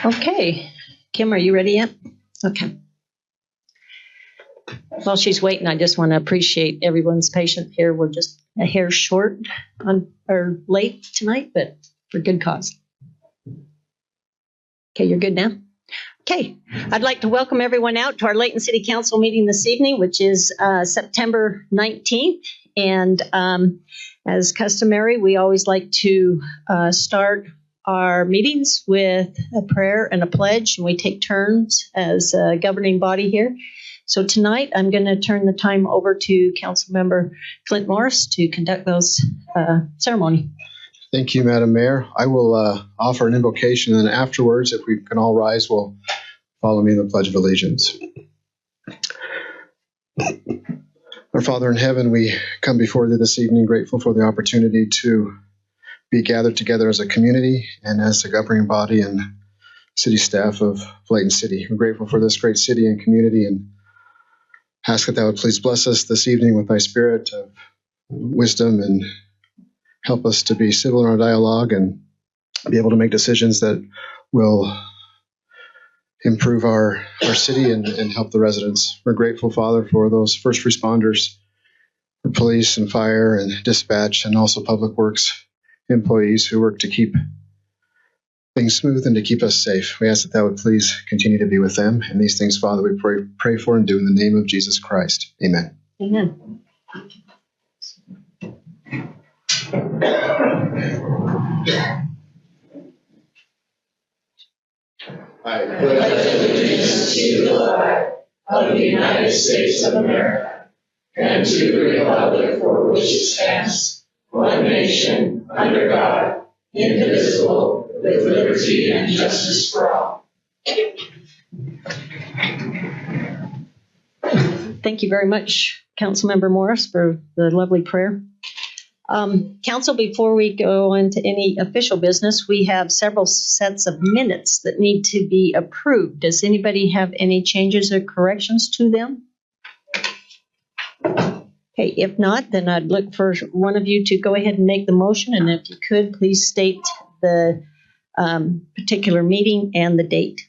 Okay. Kim, are you ready yet? Okay. While she's waiting, I just want to appreciate everyone's patience here. We're just a hair short or late tonight, but for good cause. Okay, you're good now? Okay. I'd like to welcome everyone out to our Layton City Council meeting this evening, which is September 19th. And as customary, we always like to start our meetings with a prayer and a pledge, and we take turns as a governing body here. So tonight, I'm going to turn the time over to Councilmember Clint Morris to conduct those ceremony. Thank you, Madam Mayor. I will offer an invocation, and afterwards, if we can all rise, we'll follow me in the Pledge of Allegiance. Our Father in heaven, we come before you this evening grateful for the opportunity to be gathered together as a community and as the governing body and city staff of Layton City. We're grateful for this great city and community and ask that thou would please bless us this evening with thy spirit of wisdom and help us to be civil in our dialogue and be able to make decisions that will improve our city and help the residents. We're grateful, Father, for those first responders, for police and fire and dispatch, and also public works employees who work to keep things smooth and to keep us safe. We ask that thou would please continue to be with them. And these things, Father, we pray for and do in the name of Jesus Christ. Amen. Amen. I pledge allegiance to the flag of the United States of America and to the republic for which it stands, one nation, under God, indivisible, with liberty and justice for all. Thank you very much, Councilmember Morris, for the lovely prayer. Council, before we go into any official business, we have several sets of minutes that need to be approved. Does anybody have any changes or corrections to them? Okay, if not, then I'd look for one of you to go ahead and make the motion. And if you could, please state the particular meeting and the date.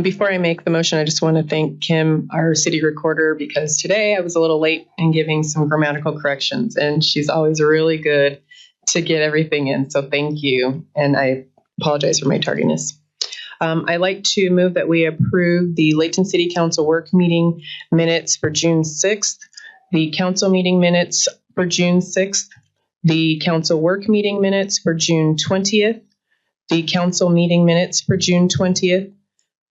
Before I make the motion, I just want to thank Kim, our city recorder, because today I was a little late in giving some grammatical corrections, and she's always really good to get everything in. So thank you, and I apologize for my tardiness. I'd like to move that we approve the Layton City Council work meeting minutes for June 6th, the council meeting minutes for June 6th, the council work meeting minutes for June 20th, the council meeting minutes for June 20th,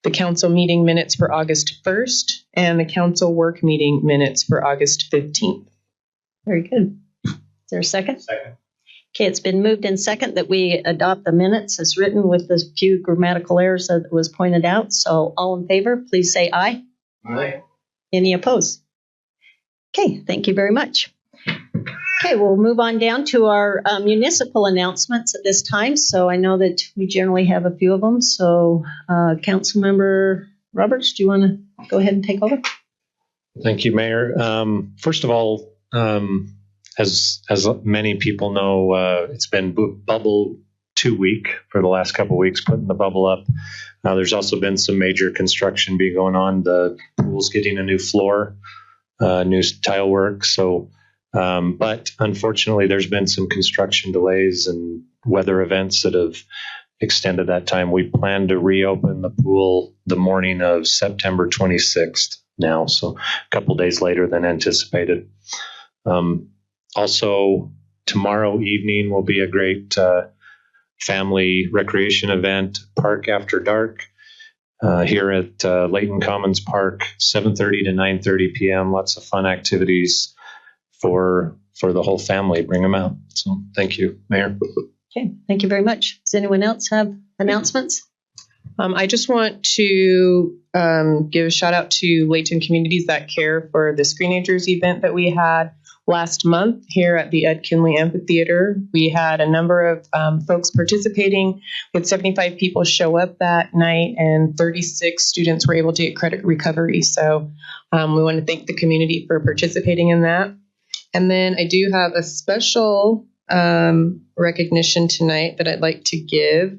the council meeting minutes for August 1st, and the council work meeting minutes for August 15th. Very good. Is there a second? Second. Okay, it's been moved in second that we adopt the minutes as written with the few grammatical errors that was pointed out. So all in favor, please say aye. Aye. Any opposed? Okay, thank you very much. Okay, we'll move on down to our municipal announcements at this time. So I know that we generally have a few of them. So Councilmember Roberts, do you want to go ahead and take over? Thank you, Mayor. First of all, as many people know, it's been bubble 2 week for the last couple of weeks, putting the bubble up. There's also been some major construction going on. The pool's getting a new floor, new tile work. So, but unfortunately, there's been some construction delays and weather events that have extended that time. We plan to reopen the pool the morning of September 26th now, so a couple days later than anticipated. Also, tomorrow evening will be a great family recreation event, Park After Dark, here at Layton Commons Park, 7:30 to 9:30 p.m. Lots of fun activities for the whole family. Bring them out. So thank you, Mayor. Okay, thank you very much. Does anyone else have announcements? I just want to give a shout out to Layton Communities That Care for the Screenagers event that we had last month here at the Ed Kinley Amphitheater. We had a number of folks participating. We had 75 people show up that night, and 36 students were able to get credit recovery. So we want to thank the community for participating in that. And then I do have a special recognition tonight that I'd like to give.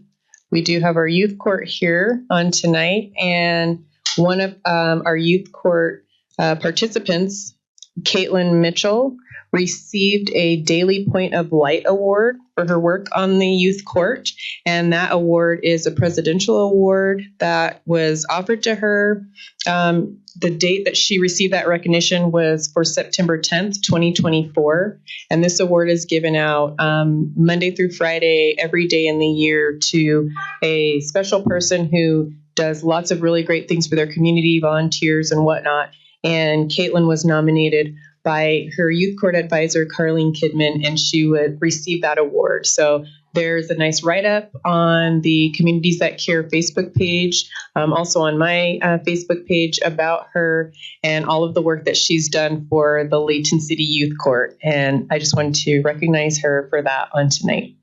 We do have our youth court here on tonight, and one of our youth court participants, Caitlin Mitchell, received a Daily Point of Light Award for her work on the youth court. And that award is a presidential award that was offered to her. The date that she received that recognition was for September 10th, 2024. And this award is given out Monday through Friday, every day in the year, to a special person who does lots of really great things for their community, volunteers and whatnot. And Caitlin was nominated by her youth court advisor, Carlene Kidman, and she would receive that award. So there's a nice write-up on the Communities That Care Facebook page, also on my Facebook page about her and all of the work that she's done for the Layton City Youth Court. And I just wanted to recognize her for that on tonight.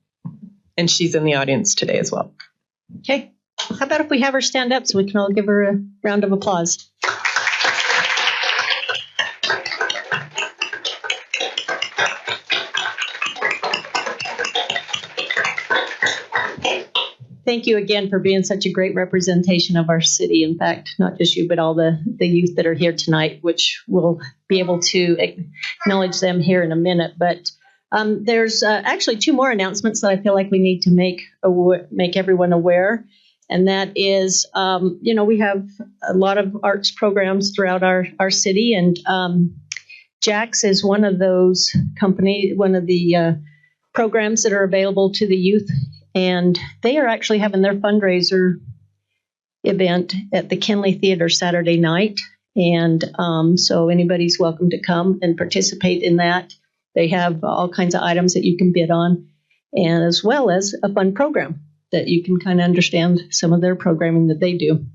And she's in the audience today as well. Okay. How about if we have her stand up so we can all give her a round of applause? Thank you again for being such a great representation of our city. In fact, not just you, but all the youth that are here tonight, which we'll be able to acknowledge them here in a minute. But there's actually two more announcements that I feel like we need to make everyone aware. And that is, we have a lot of arts programs throughout our city. And Jax is one of those one of the programs that are available to the youth. And they are actually having their fundraiser event at the Kinley Theater Saturday night. And so anybody's welcome to come and participate in that. They have all kinds of items that you can bid on, and as well as a fun program that you can kind of understand some of their programming that they do.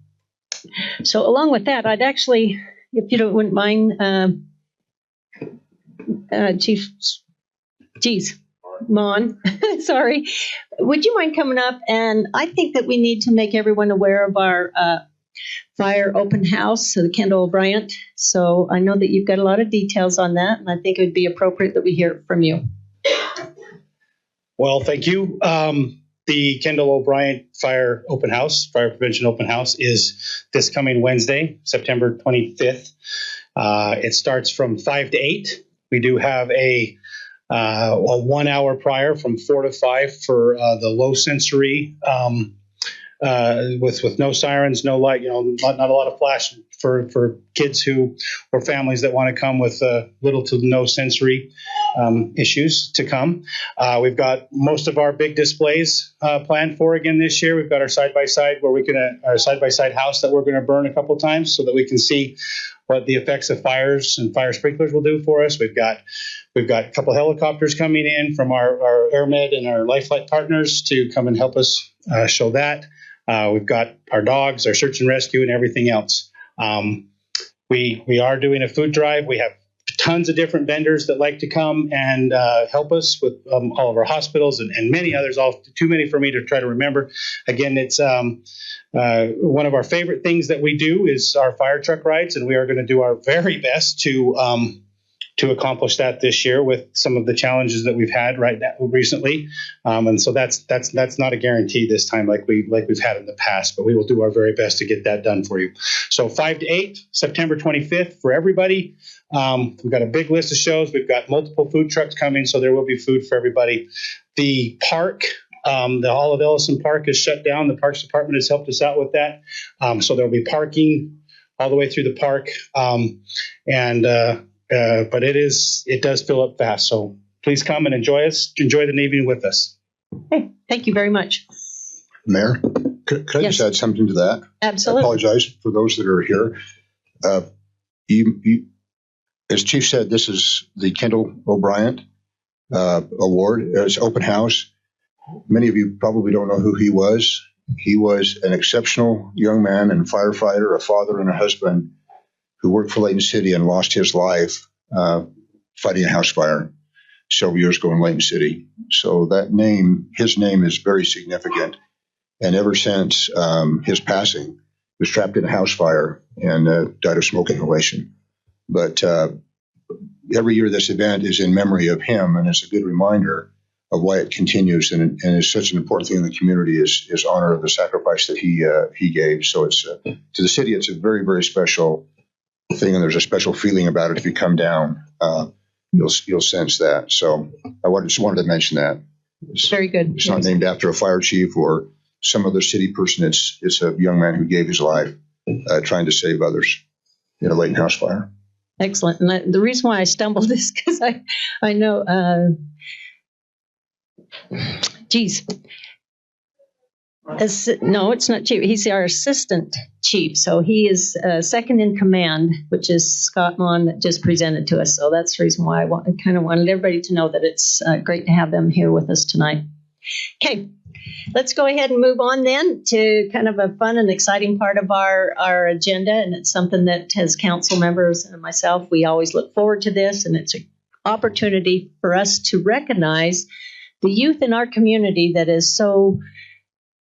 So along with that, I'd actually, if you wouldn't mind, Chief Mon, sorry, would you mind coming up? And I think that we need to make everyone aware of our fire open house, so the Kendall O'Brien. So I know that you've got a lot of details on that, and I think it would be appropriate that we hear it from you. Well, thank you. The Kendall O'Brien Fire Prevention Open House is this coming Wednesday, September 25th. It starts from 5 to 8. We do have a 1 hour prior from 4 to 5 for the low sensory, with no sirens, no light, not a lot of flash for kids or families that want to come with little to no sensory issues to come. We've got most of our big displays planned for again this year. We've got our side-by-side our side-by-side house that we're going to burn a couple times so that we can see what the effects of fires and fire sprinklers will do for us. We've got a couple helicopters coming in from our AirMed and our Lifeline partners to come and help us show that. We've got our dogs, our search and rescue, and everything else. We are doing a food drive. We have tons of different vendors that like to come and help us with all of our hospitals and many others, all too many for me to try to remember. Again, it's one of our favorite things that we do is our fire truck rides, and we are going to do our very best to accomplish that this year with some of the challenges that we've had recently. And so that's not a guarantee this time like we've had in the past, but we will do our very best to get that done for you. So 5 to 8, September 25th for everybody. We've got a big list of shows. We've got multiple food trucks coming, so there will be food for everybody. The park, the Olive Ellison Park is shut down. The Parks Department has helped us out with that. So there'll be parking all the way through the park. But it does fill up fast. So please come and enjoy the evening with us. Hey, thank you very much. Mayor, could I just add something to that? Absolutely. I apologize for those that are here. You, as Chief said, this is the Kendall O'Brien Award. It's open house. Many of you probably don't know who he was. He was an exceptional young man and firefighter, a father and a husband who worked for Layton City and lost his life fighting a house fire several years ago in Layton City. So his name is very significant. And ever since his passing, he was trapped in a house fire and died of smoke inhalation. But every year this event is in memory of him, and it's a good reminder why it continues and is such an important thing in the community is honor of the sacrifice that he gave. So it's to the city, it's a very, very special thing, and there's a special feeling about it. If you come down, you'll sense that. So just wanted to mention that. It's Very good. It's not named after a fire chief or some other city person. It's a young man who gave his life trying to save others in a Layton house fire. Excellent. And the reason why I stumbled is because I know, no, it's not chief. He's our assistant chief. So he is second in command, which is Scott Mon that just presented to us. So that's the reason why I kind of wanted everybody to know that it's great to have them here with us tonight. Okay, let's go ahead and move on then to kind of a fun and exciting part of our agenda. And it's something that as council members and myself, we always look forward to this. And it's an opportunity for us to recognize the youth in our community that is so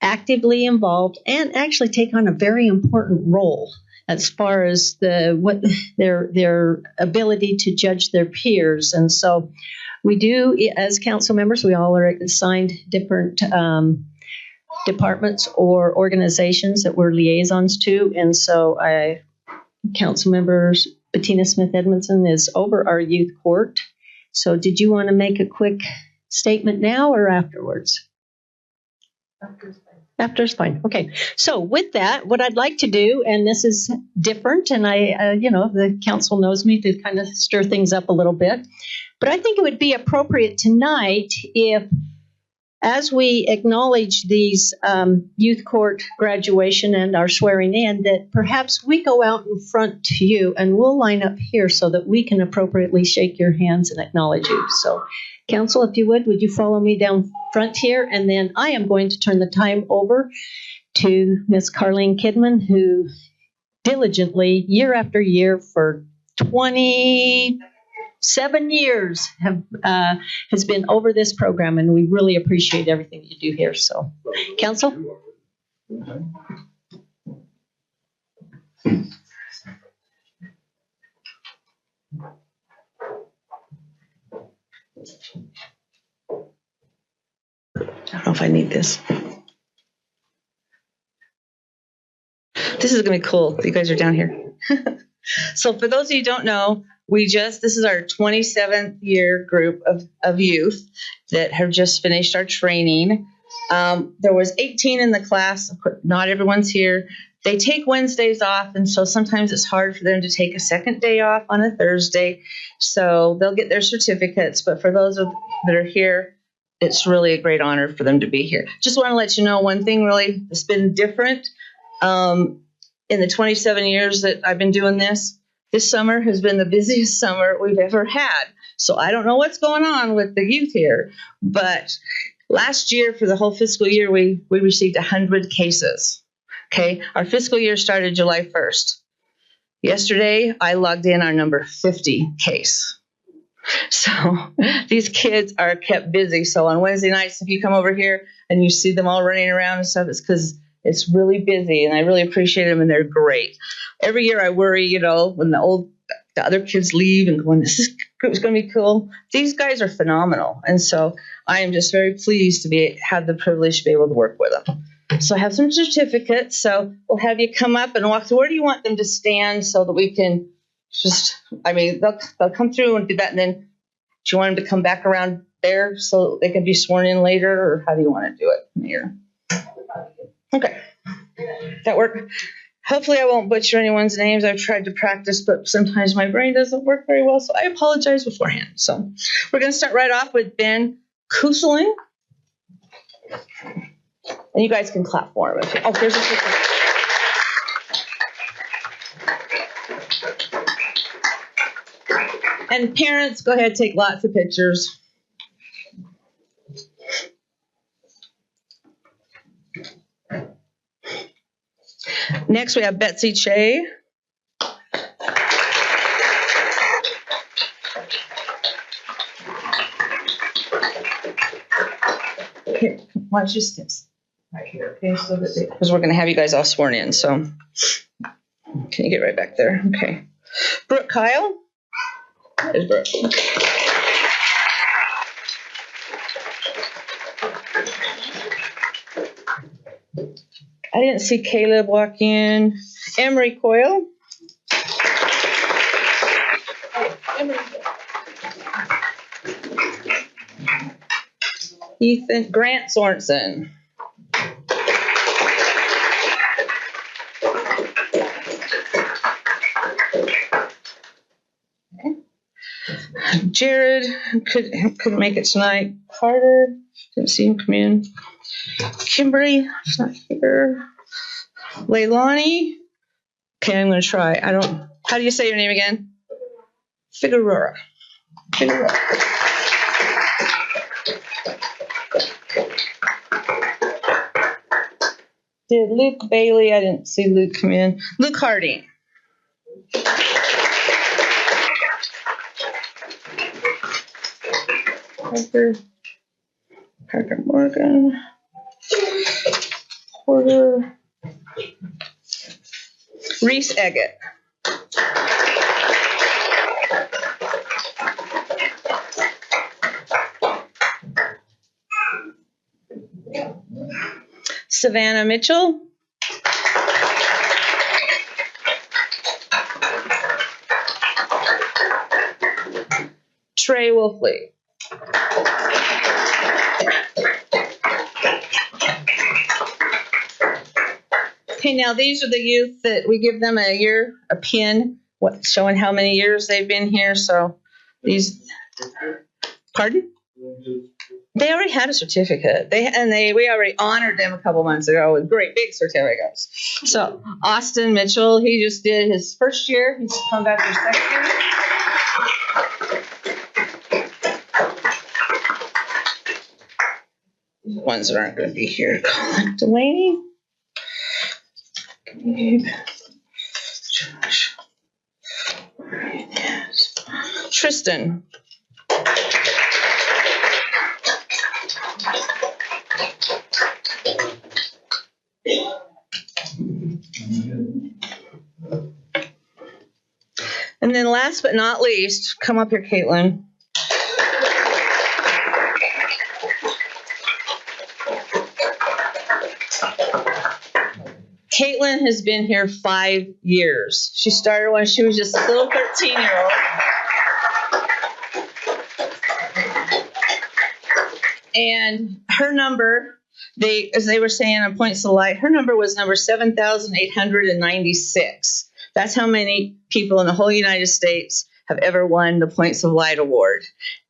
actively involved and actually take on a very important role as far as their ability to judge their peers. And so we do, as council members, we all are assigned different departments or organizations that we're liaisons to. And so council members Bettina Smith Edmondson is over our youth court. So did you want to make a quick statement now or afterwards? After is fine. Okay. So with that, what I'd like to do, and this is different, and the council knows me to kind of stir things up a little bit, but I think it would be appropriate tonight if, as we acknowledge these youth court graduation and our swearing in, that perhaps we go out in front to you and we'll line up here so that we can appropriately shake your hands and acknowledge you. So council, if you would you follow me down front here? And then I am going to turn the time over to Miss Carlene Kidman, who diligently, year after year, for 27 years has been over this program, and we really appreciate everything you do here. So, council. I don't know if I need this. This is going to be cool. You guys are down here. So for those of you who don't know, this is our 27th year group of youth that have just finished our training. There was 18 in the class. Not everyone's here. They take Wednesdays off, and so sometimes it's hard for them to take a second day off on a Thursday. So they'll get their certificates. But for those that are here, it's really a great honor for them to be here. Just want to let you know one thing really that's been different. In the 27 years that I've been doing this summer has been the busiest summer we've ever had. So I don't know what's going on with the youth here, but last year for the whole fiscal year, we received 100 cases. Okay, our fiscal year started July 1st. Yesterday, I logged in our number 50 case. So these kids are kept busy. So on Wednesday nights, if you come over here and you see them all running around and stuff, it's because it's really busy, and I really appreciate them, and they're great. Every year I worry, when the other kids leave and going, this group's going to be cool. These guys are phenomenal, and so I am just very pleased to have the privilege to be able to work with them. So I have some certificates, so we'll have you come up and walk through. Where do you want them to stand so that we can they'll come through and do that, and then do you want them to come back around there so they can be sworn in later, or how do you want to do it, Mayor? Okay, that work? Hopefully I won't butcher anyone's names. I've tried to practice, but sometimes my brain doesn't work very well, so I apologize beforehand. So we're going to start right off with Ben Kuseling. And you guys can clap for him. There's a picture. And parents, go ahead, take lots of pictures. Next, we have Betsy Che. Here, why don't you sit right here, okay? So that because we're going to have you guys all sworn in. So, can you get right back there? Okay. Brooke Kyle. There's Brooke. didn't see Caleb walk in. Emery Coyle. Ethan Grant Sorensen. Jared couldn't make it tonight. Carter, didn't see him come in. Kimberly, she's not here. Leilani. Okay, I'm going to try. How do you say your name again? Figueroa. Did Luke Bailey? I didn't see Luke come in. Luke Harding. Parker Morgan. Porter. Reese Eggett. Savannah Mitchell. Trey Wolfley. Okay, now these are the youth that we give them a pin, showing how many years they've been here. So these, pardon? They already had a certificate. We already honored them a couple months ago with great big certificates. So Austin Mitchell, he just did his first year. He's come back for second year. Ones that aren't going to be here. Colin Delaney. Gabe. Josh. Tristan. And then last but not least, come up here, Caitlin. Caitlin has been here 5 years. She started when she was just a little 13-year-old. And her number, as they were saying on Points of Light, her number was number 7,896. That's how many people in the whole United States have ever won the Points of Light Award.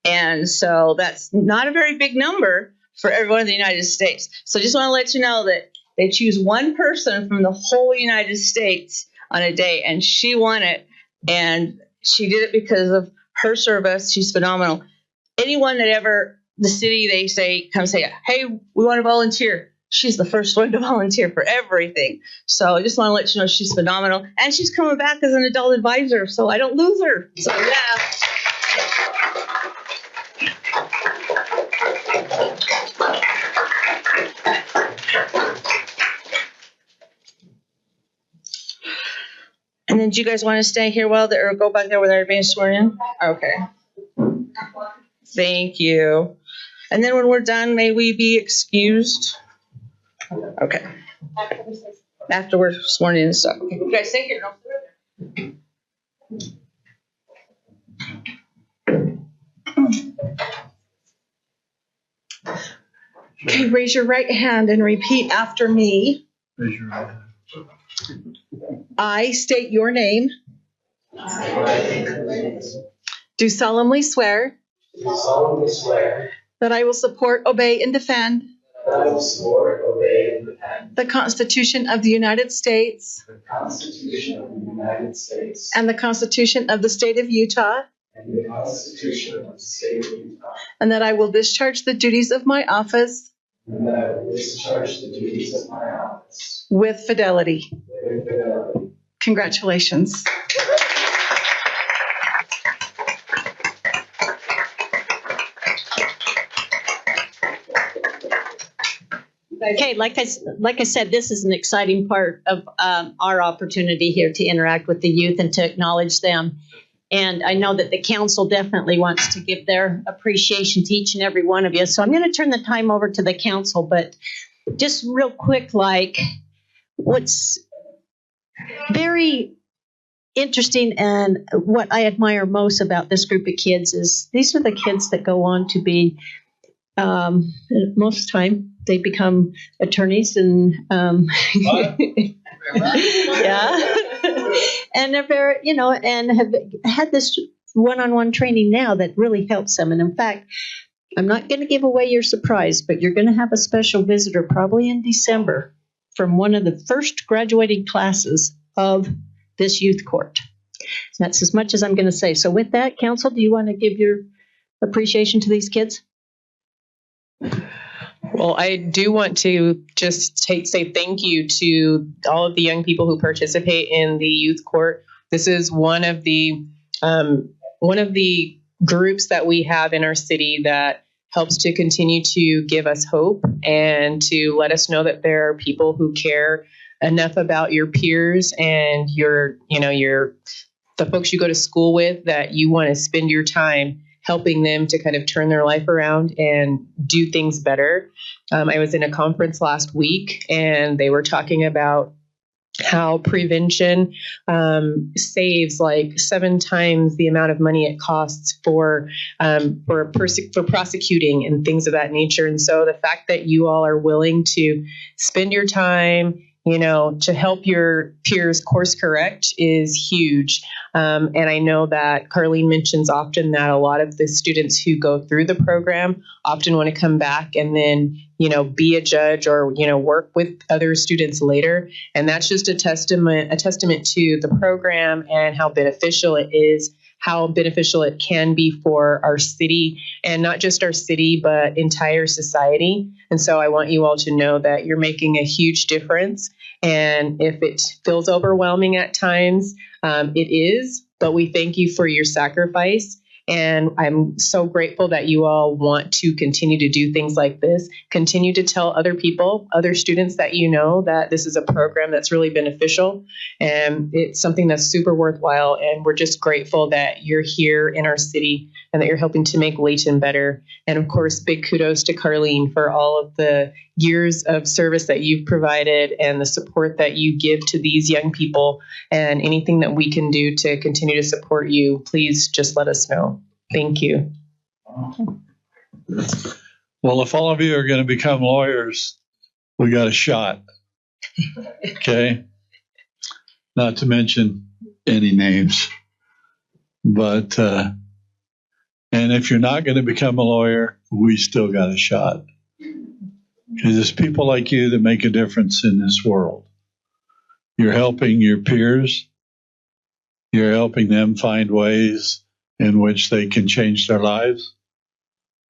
And so that's not a very big number for everyone in the United States. So just want to let you know that they choose one person from the whole United States on a day, and she won it. And she did it because of her service. She's phenomenal. Anyone that ever, the city, they say, come say, hey, we want to volunteer. She's the first one to volunteer for everything. So I just want to let you know she's phenomenal. And she's coming back as an adult advisor, so I don't lose her. So, yeah. And then do you guys want to stay here or go back there where they're being sworn in? Okay. Thank you. And then when we're done, may we be excused? Okay. After we're sworn in and stuff. Okay. You guys stay here. Okay, raise your right hand and repeat after me. Raise your right hand. I state your name. Do solemnly swear that I will support, obey, and defend the Constitution of the United States and the Constitution of the State of Utah, and that I will discharge the duties of my office with fidelity. Congratulations. Okay, like I said, this is an exciting part of our opportunity here to interact with the youth and to acknowledge them. And I know that the council definitely wants to give their appreciation to each and every one of you. So I'm going to turn the time over to the council, but just real quick, what's very interesting and what I admire most about this group of kids is these are the kids that go on to be, most of the time, they become attorneys and, yeah, and they're very, and have had this one-on-one training now that really helps them. And in fact, I'm not going to give away your surprise, but you're going to have a special visitor probably in December from one of the first graduating classes of this youth court. That's as much as I'm going to say. So with that, council, do you want to give your appreciation to these kids? Well, I do want to just say thank you to all of the young people who participate in the youth court. This is one of the groups that we have in our city that helps to continue to give us hope and to let us know that there are people who care enough about your peers and the folks you go to school with that you want to spend your time helping them to kind of turn their life around and do things better. I was in a conference last week and they were talking about how prevention saves like 7 times the amount of money it costs for prosecuting and things of that nature. And so the fact that you all are willing to spend your time, to help your peers course correct is huge. And I know that Carlene mentions often that a lot of the students who go through the program often want to come back and then, be a judge or, work with other students later. And that's just a testament to the program and how beneficial it is, how beneficial it can be for our city, and not just our city, but entire society. And so I want you all to know that you're making a huge difference. And if it feels overwhelming at times, it is, but we thank you for your sacrifice. And I'm so grateful that you all want to continue to do things like this, continue to tell other people, other students that that this is a program that's really beneficial and it's something that's super worthwhile. And we're just grateful that you're here in our city and that you're helping to make Layton better. And of course, big kudos to Carlene for all of the years of service that you've provided and the support that you give to these young people, and anything that we can do to continue to support you, please just let us know. Thank you. Well, if all of you are going to become lawyers, we got a shot. Okay? Not to mention any names. But, and if you're not going to become a lawyer, we still got a shot. Because it's people like you that make a difference in this world. You're helping your peers. You're helping them find ways in which they can change their lives,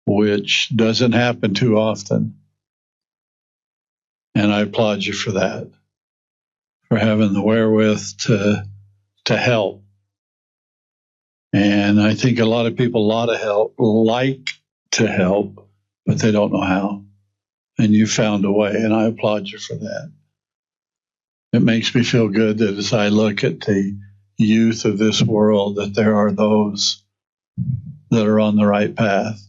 which doesn't happen too often. And I applaud you for that, for having the wherewith to help. And I think a lot of people like to help, but they don't know how. And you found a way, and I applaud you for that. It makes me feel good that as I look at the youth of this world, that there are those that are on the right path,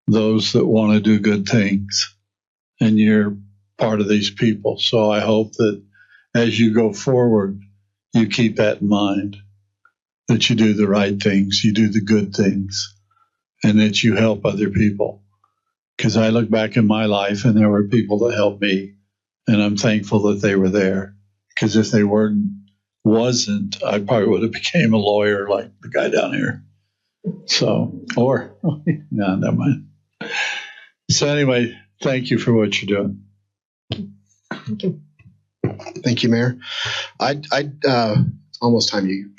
those that want to do good things, and you're part of these people. So I hope that as you go forward, you keep that in mind, that you do the right things, you do the good things, and that you help other people. Because I look back in my life and there were people that helped me, and I'm thankful that they were there. Because if they wasn't, I probably would have became a lawyer like the guy down here. So, no, never mind. So anyway, thank you for what you're doing. Thank you. Thank you, Mayor. Almost time you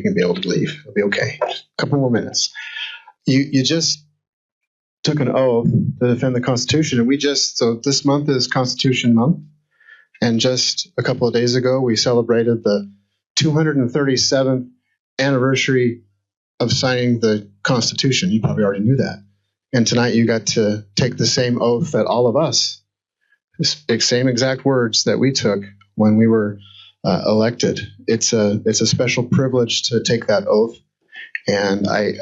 can be able to leave. It'll be okay. Just a couple more minutes. You just took an oath to defend the Constitution, and so this month is Constitution Month, and just a couple of days ago we celebrated the 237th anniversary of signing the Constitution. You probably already knew that. And tonight you got to take the same oath that all of us, the same exact words that we took when we were elected. It's a special privilege to take that oath, and I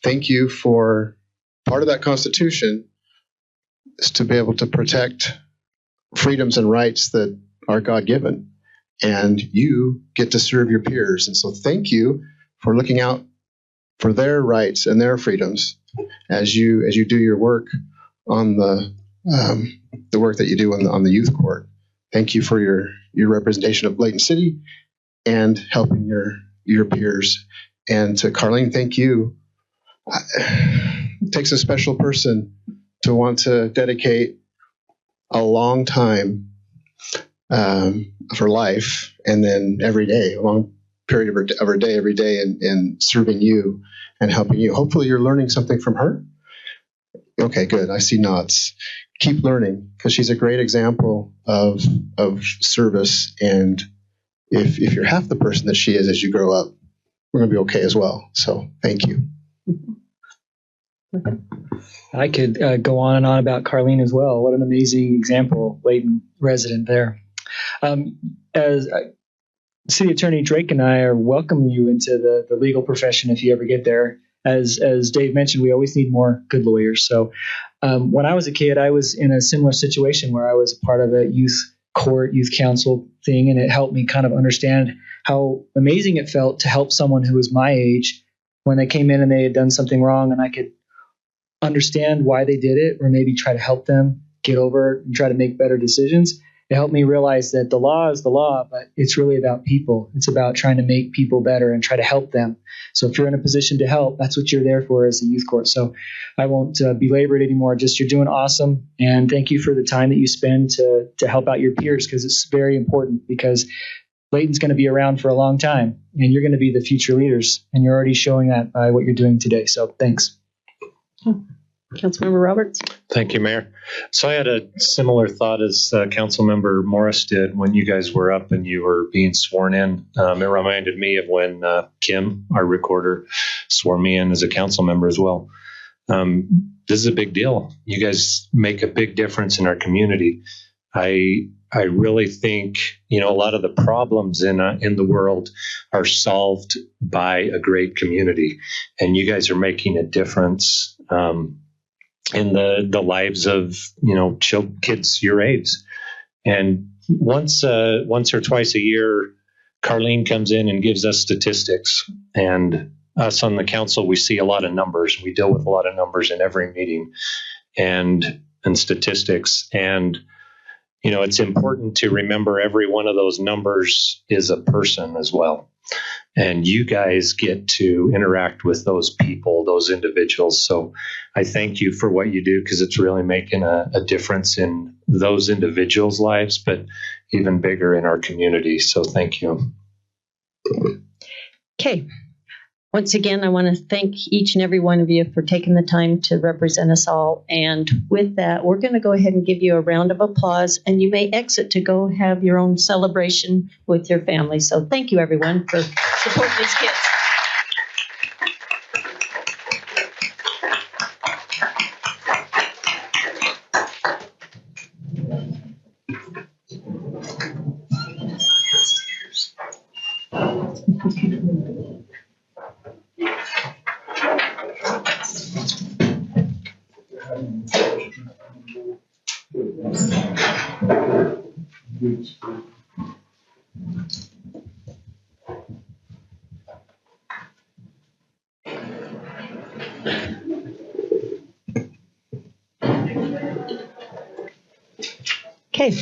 thank you for part of that Constitution is to be able to protect freedoms and rights that are God-given, and you get to serve your peers. And so thank you for looking out for their rights and their freedoms as you do your work on the work that you do on the youth court. Thank you for your representation of Layton City and helping your peers. And to Carlene, thank you. It takes a special person to want to dedicate a long time for life, and then every day, a long period of her day, every day, in serving you and helping you. Hopefully you're learning something from her. Okay, good. I see nods. Keep learning, because she's a great example of service. And if you're half the person that she is as you grow up, we're going to be okay as well. So thank you. I could go on and on about Carlene as well. What an amazing example, Layton resident there. As City Attorney Drake and I are welcoming you into the legal profession if you ever get there. As Dave mentioned, we always need more good lawyers. So when I was a kid, I was in a similar situation where I was a part of a youth court, youth council thing, and it helped me kind of understand how amazing it felt to help someone who was my age when they came in and they had done something wrong, and I could understand why they did it, or maybe try to help them get over it and try to make better decisions. It helped me realize that the law is the law, but it's really about people. It's about trying to make people better and try to help them. So if you're in a position to help, that's what you're there for as a youth court. So I won't belabor it anymore. Just, you're doing awesome. And thank you for the time that you spend to help out your peers, because it's very important, because Layton's going to be around for a long time, and you're going to be the future leaders. And you're already showing that by what you're doing today. So thanks. Councilmember Roberts. Thank you, Mayor. So I had a similar thought as Councilmember Morris did when you guys were up and you were being sworn in. It reminded me of when Kim, our recorder, swore me in as a council member as well. This is a big deal. You guys make a big difference in our community. I really think, a lot of the problems in the world are solved by a great community, and you guys are making a difference in the lives of kids your age. And once or twice a year, Carlene comes in and gives us statistics, and us on the council, we see a lot of numbers. We deal with a lot of numbers in every meeting and statistics. And it's important to remember every one of those numbers is a person as well. And you guys get to interact with those people, those individuals. So I thank you for what you do, because it's really making a difference in those individuals' lives, but even bigger in our community. So thank you. Okay. Once again, I want to thank each and every one of you for taking the time to represent us all. And with that, we're going to go ahead and give you a round of applause, and you may exit to go have your own celebration with your family. So thank you, everyone, for supporting these kids. Okay.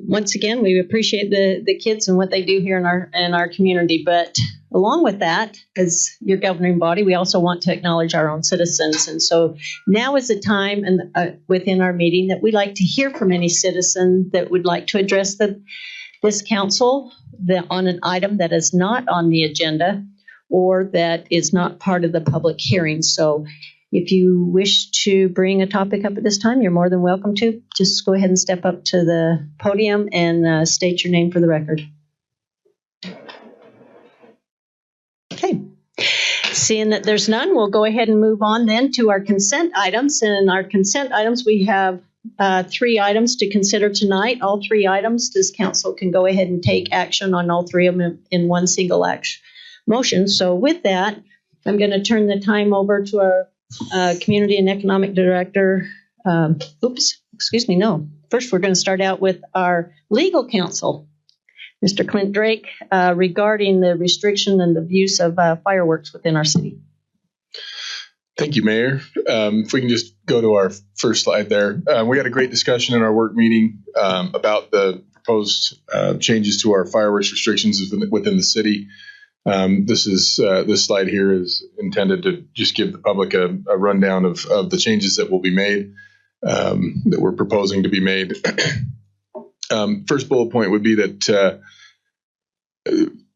Once again, we appreciate the kids and what they do here in our community. But along with that, as your governing body, we also want to acknowledge our own citizens. And so now is the time within our meeting that we'd like to hear from any citizen that would like to address this council on an item that is not on the agenda or that is not part of the public hearing. So if you wish to bring a topic up at this time, you're more than welcome to. Just go ahead and step up to the podium and state your name for the record. Okay. Seeing that there's none, we'll go ahead and move on then to our consent items. And in our consent items, we have 3 items to consider tonight. All 3 items, this council can go ahead and take action on all 3 of them in one single motion. So with that, I'm going to turn the time over to our Community and Economic Director. first, we're going to start out with our legal counsel, Mr. Clint Drake, regarding the restriction and the use of fireworks within our city. Thank you, Mayor. If we can just go to our first slide there. We had a great discussion in our work meeting about the proposed changes to our fireworks restrictions within the city. This slide here is intended to just give the public a rundown of the changes that will be made, that we're proposing to be made. First bullet point would be that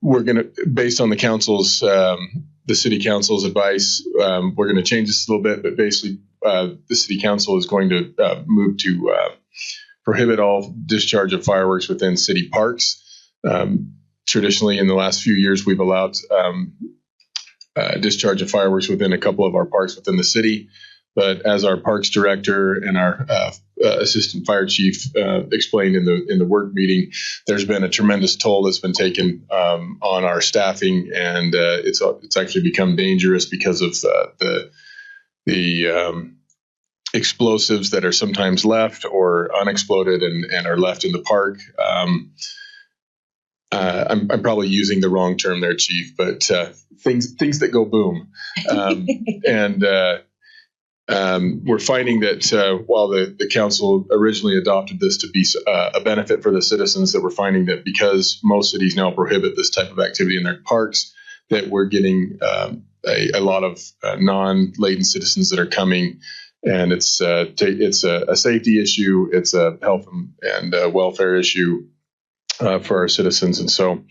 we're going to, based on the city council's advice, we're going to change this a little bit, but basically the city council is going to move to prohibit all discharge of fireworks within city parks. Traditionally, in the last few years, we've allowed discharge of fireworks within a couple of our parks within the city. But as our parks director and our assistant fire chief explained in the work meeting, there's been a tremendous toll that's been taken on our staffing, and it's actually become dangerous because of the explosives that are sometimes left or unexploded and are left in the park. I'm probably using the wrong term there, Chief, but things that go boom, we're finding that while the council originally adopted this to be a benefit for the citizens, that we're finding that because most cities now prohibit this type of activity in their parks, that we're getting a lot of non-Layton citizens that are coming, and it's a safety issue, it's a health and welfare issue for our citizens, and so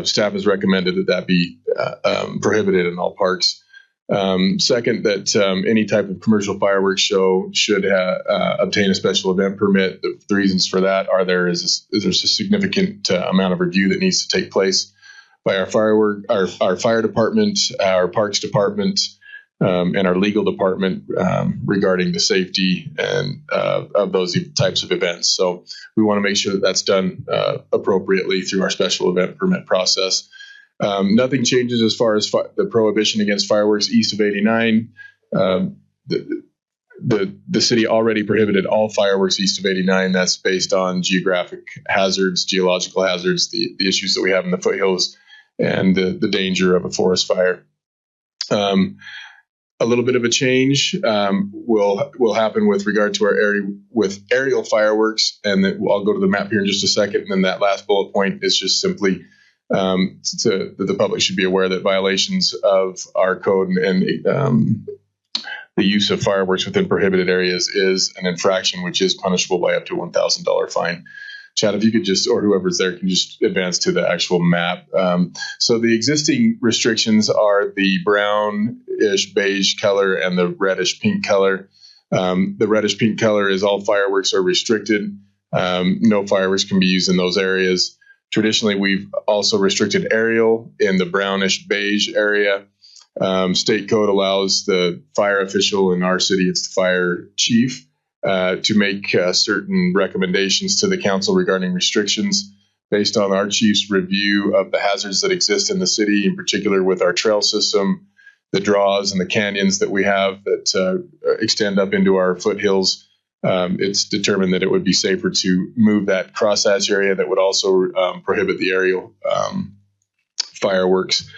staff has recommended that be prohibited in all parks. Second, that any type of commercial fireworks show should obtain a special event permit. The reasons for that are there's a significant amount of review that needs to take place by our fire department, our parks department, and our legal department regarding the safety and of those types of events. So we want to make sure that that's done appropriately through our special event permit process. Nothing changes as far as the prohibition against fireworks east of 89. The city already prohibited all fireworks east of 89. That's based on geographic hazards, geological hazards, the issues that we have in the foothills, and the danger of a forest fire. A little bit of a change will happen with regard to our aerial fireworks, and I'll go to the map here in just a second. And then that last bullet point is just simply that the public should be aware that violations of our code and the use of fireworks within prohibited areas is an infraction, which is punishable by up to $1,000 fine. Chad, if you could just, or whoever's there, can just advance to the actual map. So the existing restrictions are the brownish beige color and the reddish pink color. The reddish pink color is all fireworks are restricted. No fireworks can be used in those areas. Traditionally, we've also restricted aerial in the brownish beige area. State code allows the fire official in our city, it's the fire chief, to make certain recommendations to the council regarding restrictions based on our chief's review of the hazards that exist in the city, in particular with our trail system, the draws and the canyons that we have that extend up into our foothills. It's determined that it would be safer to move that crosshatch area that would also prohibit the aerial fireworks.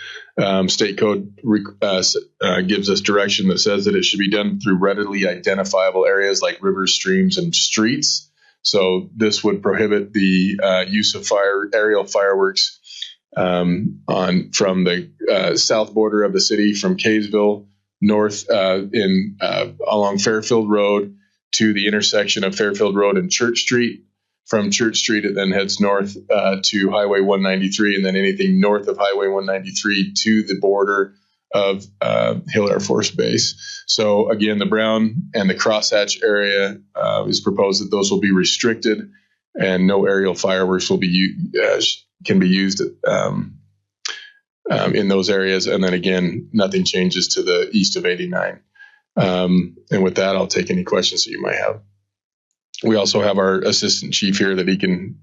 State code gives us direction that says that it should be done through readily identifiable areas like rivers, streams, and streets. So this would prohibit the use of aerial fireworks from the south border of the city, from Kaysville north along Fairfield Road to the intersection of Fairfield Road and Church Street. From Church Street, it then heads north to Highway 193, and then anything north of Highway 193 to the border of Hill Air Force Base. So again, the brown and the crosshatch area is proposed that those will be restricted, and no aerial fireworks will can be used in those areas. And then again, nothing changes to the east of 89. And with that, I'll take any questions that you might have. We also have our assistant chief here that he can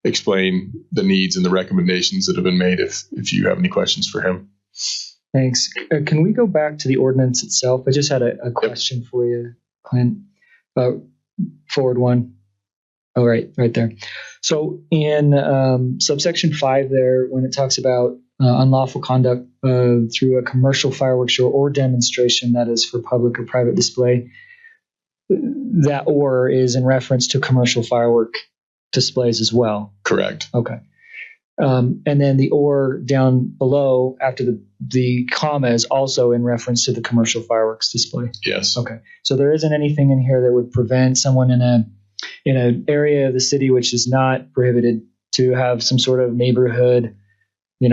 explain the needs and the recommendations that have been made if you have any questions for him. Thanks. Can we go back to the ordinance itself? I just had a question for you, Clint. Forward one. Oh, right there. So in subsection 5 there, when it talks about unlawful conduct through a commercial fireworks show or demonstration that is for public or private display, that or is in reference to commercial firework displays as well. Correct. Okay. And then the or down below after the comma is also in reference to the commercial fireworks display. Yes. Okay. So there isn't anything in here that would prevent someone in an area of the city which is not prohibited to have some sort of neighborhood,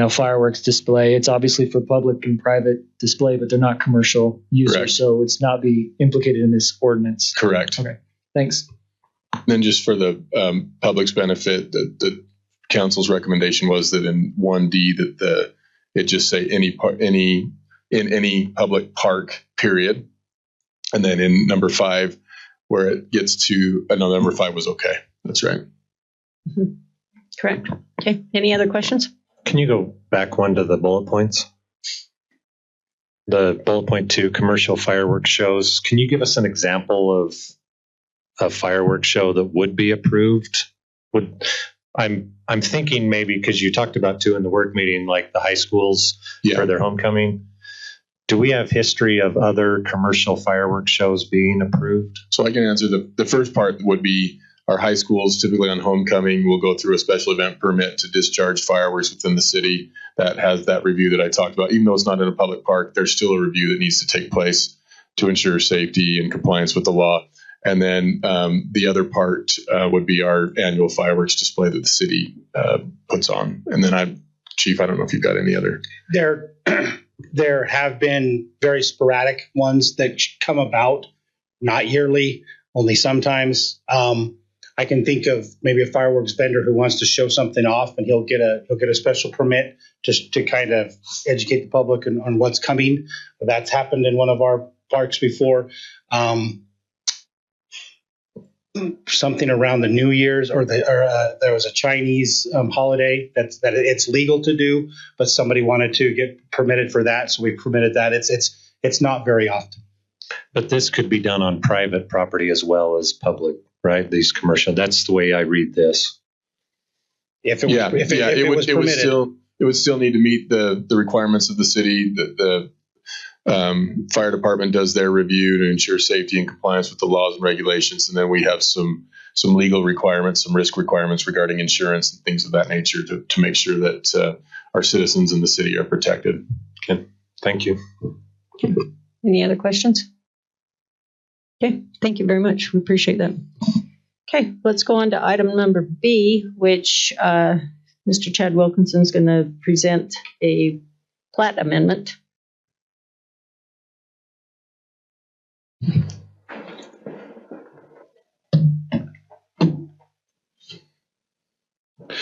fireworks display. It's obviously for public and private display, but they're not commercial users, Correct. so it's not be implicated in this ordinance. Correct. Okay. Thanks. Then just for the public's benefit, the council's recommendation was that in 1D that it just say in any public park, period. And then in number 5, where it gets to number 5 was okay. That's right. Mm-hmm. Correct. Okay. Any other questions? Can you go back one to the bullet points? The bullet point 2, commercial fireworks shows. Can you give us an example of a fireworks show that would be approved? I'm thinking maybe because you talked about too in the work meeting, like the high schools for their homecoming. Do we have history of other commercial fireworks shows being approved? So I can answer the first part would be our high schools typically on homecoming will go through a special event permit to discharge fireworks within the city that has that review that I talked about. Even though it's not in a public park, there's still a review that needs to take place to ensure safety and compliance with the law. And then the other part would be our annual fireworks display that the city puts on. And then Chief, I don't know if you've got any other. There have been very sporadic ones that come about, not yearly, only sometimes. I can think of maybe a fireworks vendor who wants to show something off, and he'll get a special permit just to kind of educate the public on what's coming. That's happened in one of our parks before. Something around the New Year's or there was a Chinese holiday that it's legal to do, but somebody wanted to get permitted for that, so we permitted that. It's not very often. But this could be done on private property as well as public, right? These commercial. That's the way I read this. If it was permitted, it would still need to meet the requirements of the city. The fire department does their review to ensure safety and compliance with the laws and regulations, and then we have some legal requirements, some risk requirements regarding insurance and things of that nature to make sure that our citizens in the city are protected. Okay, thank you. Okay. Any other questions? Okay, thank you very much. We appreciate that. Okay, let's go on to item number B, which Mr. Chad Wilkinson is going to present a plat amendment.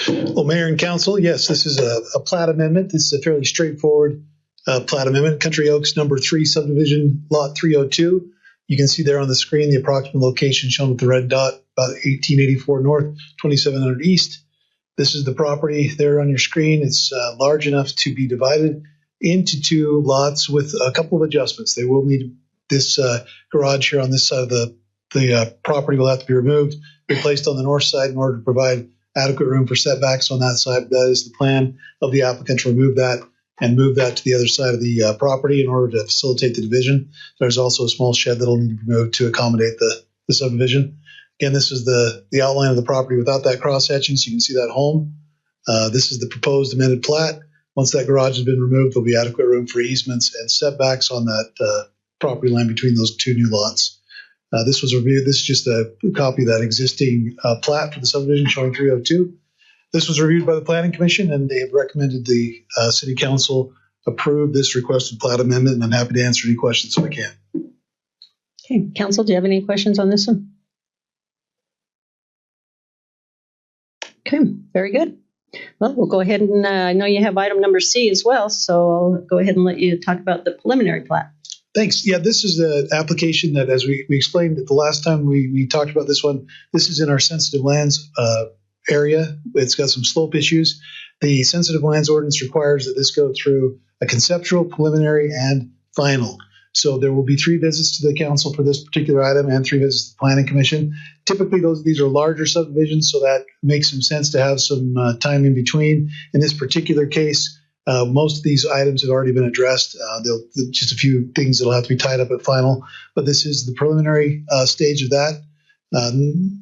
Well, Mayor and Council, yes, this is a plat amendment. This is a fairly straightforward plat amendment. Country Oaks number 3 subdivision, lot 302. You can see there on the screen the approximate location shown with the red dot, about 1884 north, 2700 east. This is the property there on your screen. It's large enough to be divided into 2 lots with a couple of adjustments. They will need this garage here on this side of the property will have to be removed, replaced on the north side in order to provide adequate room for setbacks on that side. That is the plan of the applicant, to remove that and move that to the other side of the property in order to facilitate the division. There's also a small shed that will need to be moved to accommodate the subdivision. Again, this is the outline of the property without that cross hatching, so you can see that home. This is the proposed amended plat. Once that garage has been removed, there'll be adequate room for easements and setbacks on that property line between those 2 new lots. This was reviewed. This is just a copy of that existing plat for the subdivision showing 302. This was reviewed by the Planning Commission, and they have recommended the City Council approve this requested plat amendment, and I'm happy to answer any questions if I can. Okay, Council, do you have any questions on this one? Okay, very good. Well, we'll go ahead and I know you have item number C as well, so I'll go ahead and let you talk about the preliminary plat. Thanks. Yeah, this is an application that, as we explained at the last time we talked about this one, this is in our sensitive lands area. It's got some slope issues. The sensitive lands ordinance requires that this go through a conceptual, preliminary, and final. So there will be 3 visits to the council for this particular item and 3 visits to the planning commission. Typically, these are larger subdivisions, so that makes some sense to have some time in between. In this particular case, most of these items have already been addressed. Just a few things that'll have to be tied up at final, but this is the preliminary stage of that.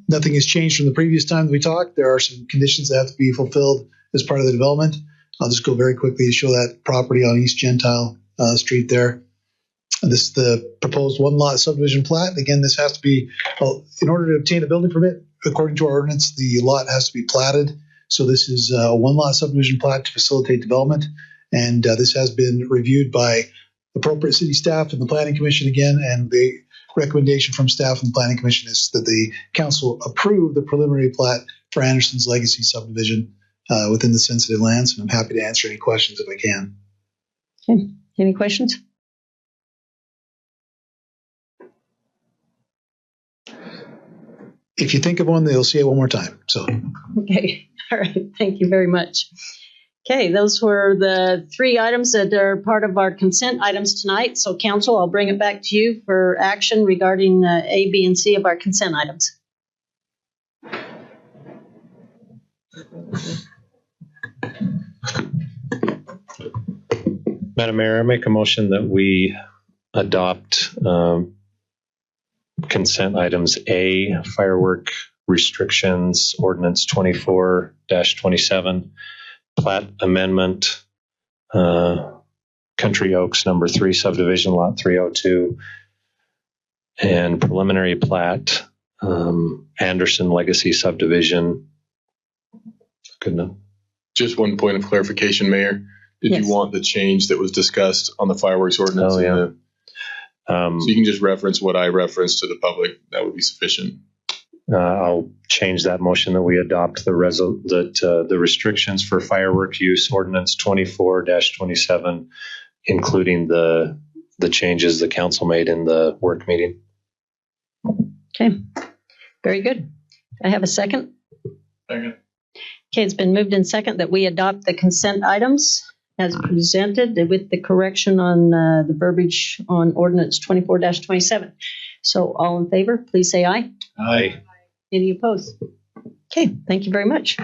Nothing has changed from the previous time that we talked. There are some conditions that have to be fulfilled as part of the development. I'll just go very quickly to show that property on East Gentile Street there. This is the proposed 1-lot subdivision plat. Again, this has to be, in order to obtain a building permit, according to our ordinance, the lot has to be platted. So this is a 1-lot subdivision plat to facilitate development. And this has been reviewed by appropriate city staff and the planning commission again. And the recommendation from staff and the planning commission is that the council approve the preliminary plat for Anderson's Legacy subdivision within the sensitive lands. And I'm happy to answer any questions if I can. Okay. Any questions? If you think of one, they'll see it one more time. So, okay. All right. Thank you very much. Okay. Those were the 3 items that are part of our consent items tonight. So, council, I'll bring it back to you for action regarding A, B, and C of our consent items. Madam Mayor, I make a motion that we adopt consent items A, firework restrictions, ordinance 24-27, plat amendment, Country Oaks number 3 subdivision lot 302, and preliminary plat, Anderson Legacy subdivision. Good enough. Just one point of clarification, Mayor. Did Yes. you want the change that was discussed on the fireworks ordinance? Oh, yeah. So you can just reference what I referenced to the public. That would be sufficient. I'll change that motion that we adopt the restrictions for firework use ordinance 24-27, including the changes the council made in the work meeting. Okay. Very good. I have a second. Second. Okay. It's been moved in second that we adopt the consent items as presented with the correction on the verbiage on ordinance 24-27. So all in favor, please say aye. Aye. Any opposed? Okay, thank you very much.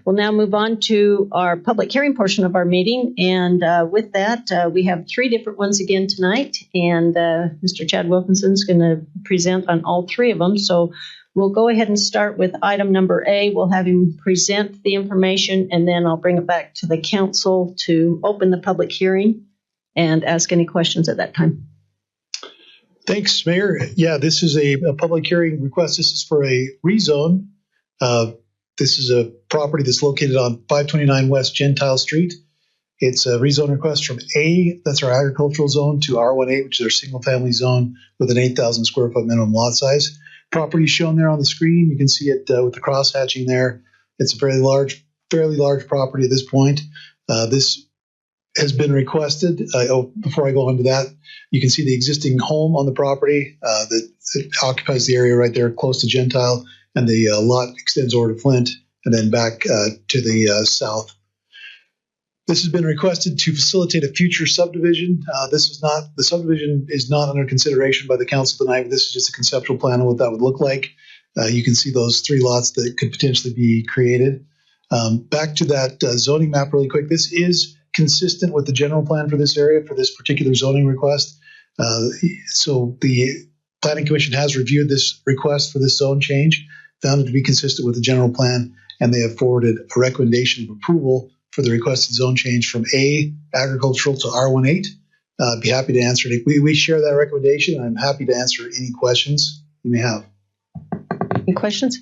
We'll now move on to our public hearing portion of our meeting. And with that, we have 3 different ones again tonight. And Mr. Chad Wilkinson is going to present on all 3 of them. So we'll go ahead and start with item number A. We'll have him present the information, and then I'll bring it back to the council to open the public hearing and ask any questions at that time. thanks, Mayor. Yeah, this is a public hearing request. This is for a rezone. This is a property that's located on 529 West Gentile Street. It's a rezone request from A, that's our agricultural zone, to R18, which is our single-family zone with an 8,000 square foot minimum lot size. Property shown there on the screen. You can see it with the cross hatching there. It's a fairly large property at this point. This has been requested. Before I go on to that, you can see the existing home on the property that occupies the area right there close to Gentile, and the lot extends over to Flint and then back to the south. This has been requested to facilitate a future subdivision. The subdivision is not under consideration by the council tonight, but this is just a conceptual plan of what that would look like. You can see those 3 lots that could potentially be created. Back to that zoning map really quick. This is consistent with the general plan for this area, for this particular zoning request. So the Planning Commission has reviewed this request for this zone change, found it to be consistent with the general plan, and they have forwarded a recommendation of approval for the requested zone change from A, agricultural, to R18. I'd be happy to answer it. We share that recommendation, and I'm happy to answer any questions you may have. Any questions?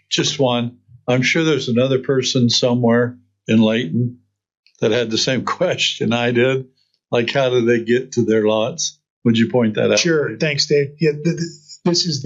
Just one. I'm sure there's another person somewhere in Layton that had the same question I did. Like, how do they get to their lots? Would you point that out? Sure. Thanks, Dave. Yeah, this is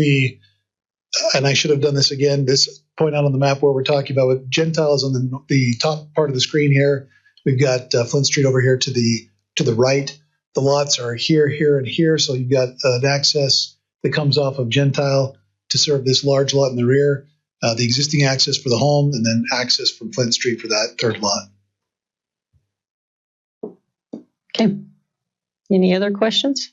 and I should have done this again, this point out on the map where we're talking about with Gentile is on the top part of the screen here. We've got Flint Street over here to the right. The lots are here, here, and here. So you've got an access that comes off of Gentile to serve this large lot in the rear, the existing access for the home, and then access from Flint Street for that 3rd lot. Okay. Any other questions?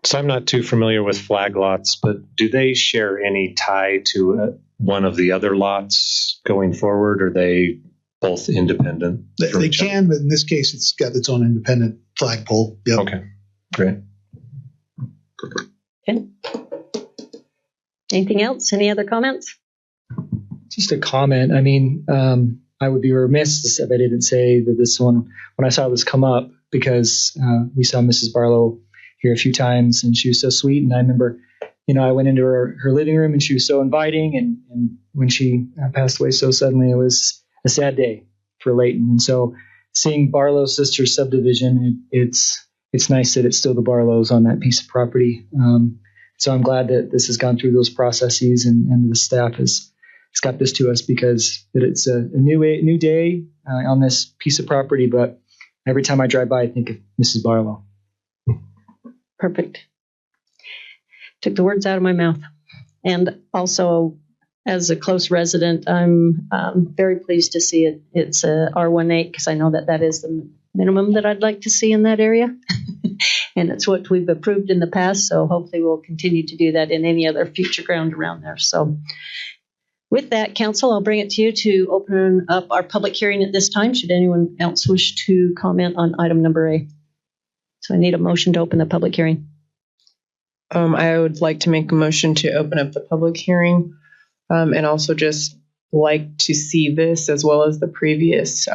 So I'm not too familiar with flag lots, but do they share any tie to one of the other lots going forward? Or are they both independent? They can, but in this case, it's got its own independent flagpole. Yep. Okay, great. Okay. Anything else? Any other comments? Just a comment. I mean, I would be remiss if I didn't say that this one, when I saw this come up, because we saw Mrs. Barlow here a few times, and she was so sweet. And I remember, I went into her living room, and she was so inviting. And when she passed away so suddenly, it was a sad day for Layton. And so, seeing Barlow's sister's subdivision, it's nice that it's still the Barlows on that piece of property. So I'm glad that this has gone through those processes, and the staff has got this to us, because it's a new day on this piece of property. But every time I drive by, I think of Mrs. Barlow. Perfect. Took the words out of my mouth. And also, as a close resident, I'm very pleased to see it. It's a R18, because I know that is the minimum that I'd like to see in that area. And it's what we've approved in the past. So hopefully we'll continue to do that in any other future ground around there. So with that, Council, I'll bring it to you to open up our public hearing at this time. Should anyone else wish to comment on item number A? So I need a motion to open the public hearing. I would like to make a motion to open up the public hearing, and also just like to see this as well as the previous,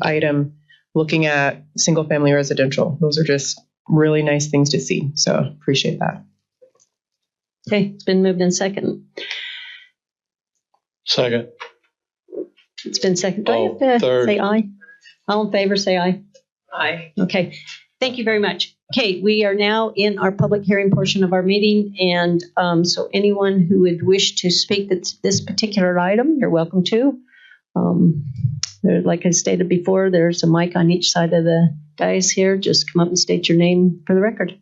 item looking at single family residential. Those are just really nice things to see. So appreciate that. Okay, it's been moved in second. Second. It's been second. Do I have to say aye? All in favor, say aye. Aye. Okay, thank you very much. Okay, we are now in our public hearing portion of our meeting, and so anyone who would wish to speak to this particular item, you're welcome to. Like I stated before, there's a mic on each side of the dais here. Just come up and state your name for the record.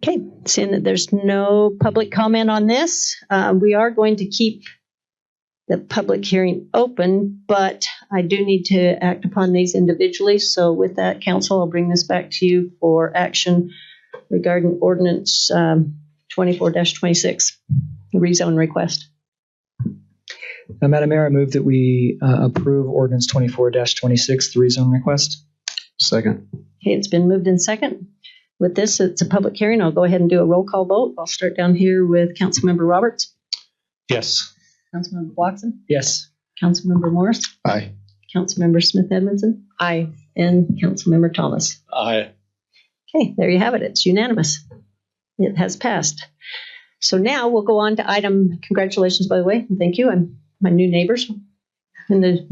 Okay, seeing that there's no public comment on this, we are going to keep the public hearing open, but I do need to act upon these individually. So with that, Council, I'll bring this back to you for action regarding ordinance 24-26, the rezone request. Madam Mayor, I move that we approve ordinance 24-26, the rezone request. Second. Okay, it's been moved in second. With this, it's a public hearing. I'll go ahead and do a roll call vote. I'll start down here with Councilmember Roberts. Yes. Councilmember Watson. Yes. Councilmember Morris. Aye. Councilmember Smith Edmondson. Aye. And Councilmember Thomas. Aye. Okay, there you have it. It's unanimous. It has passed. So now we'll go on to item, congratulations, by the way, and thank you. I'm my new neighbors in the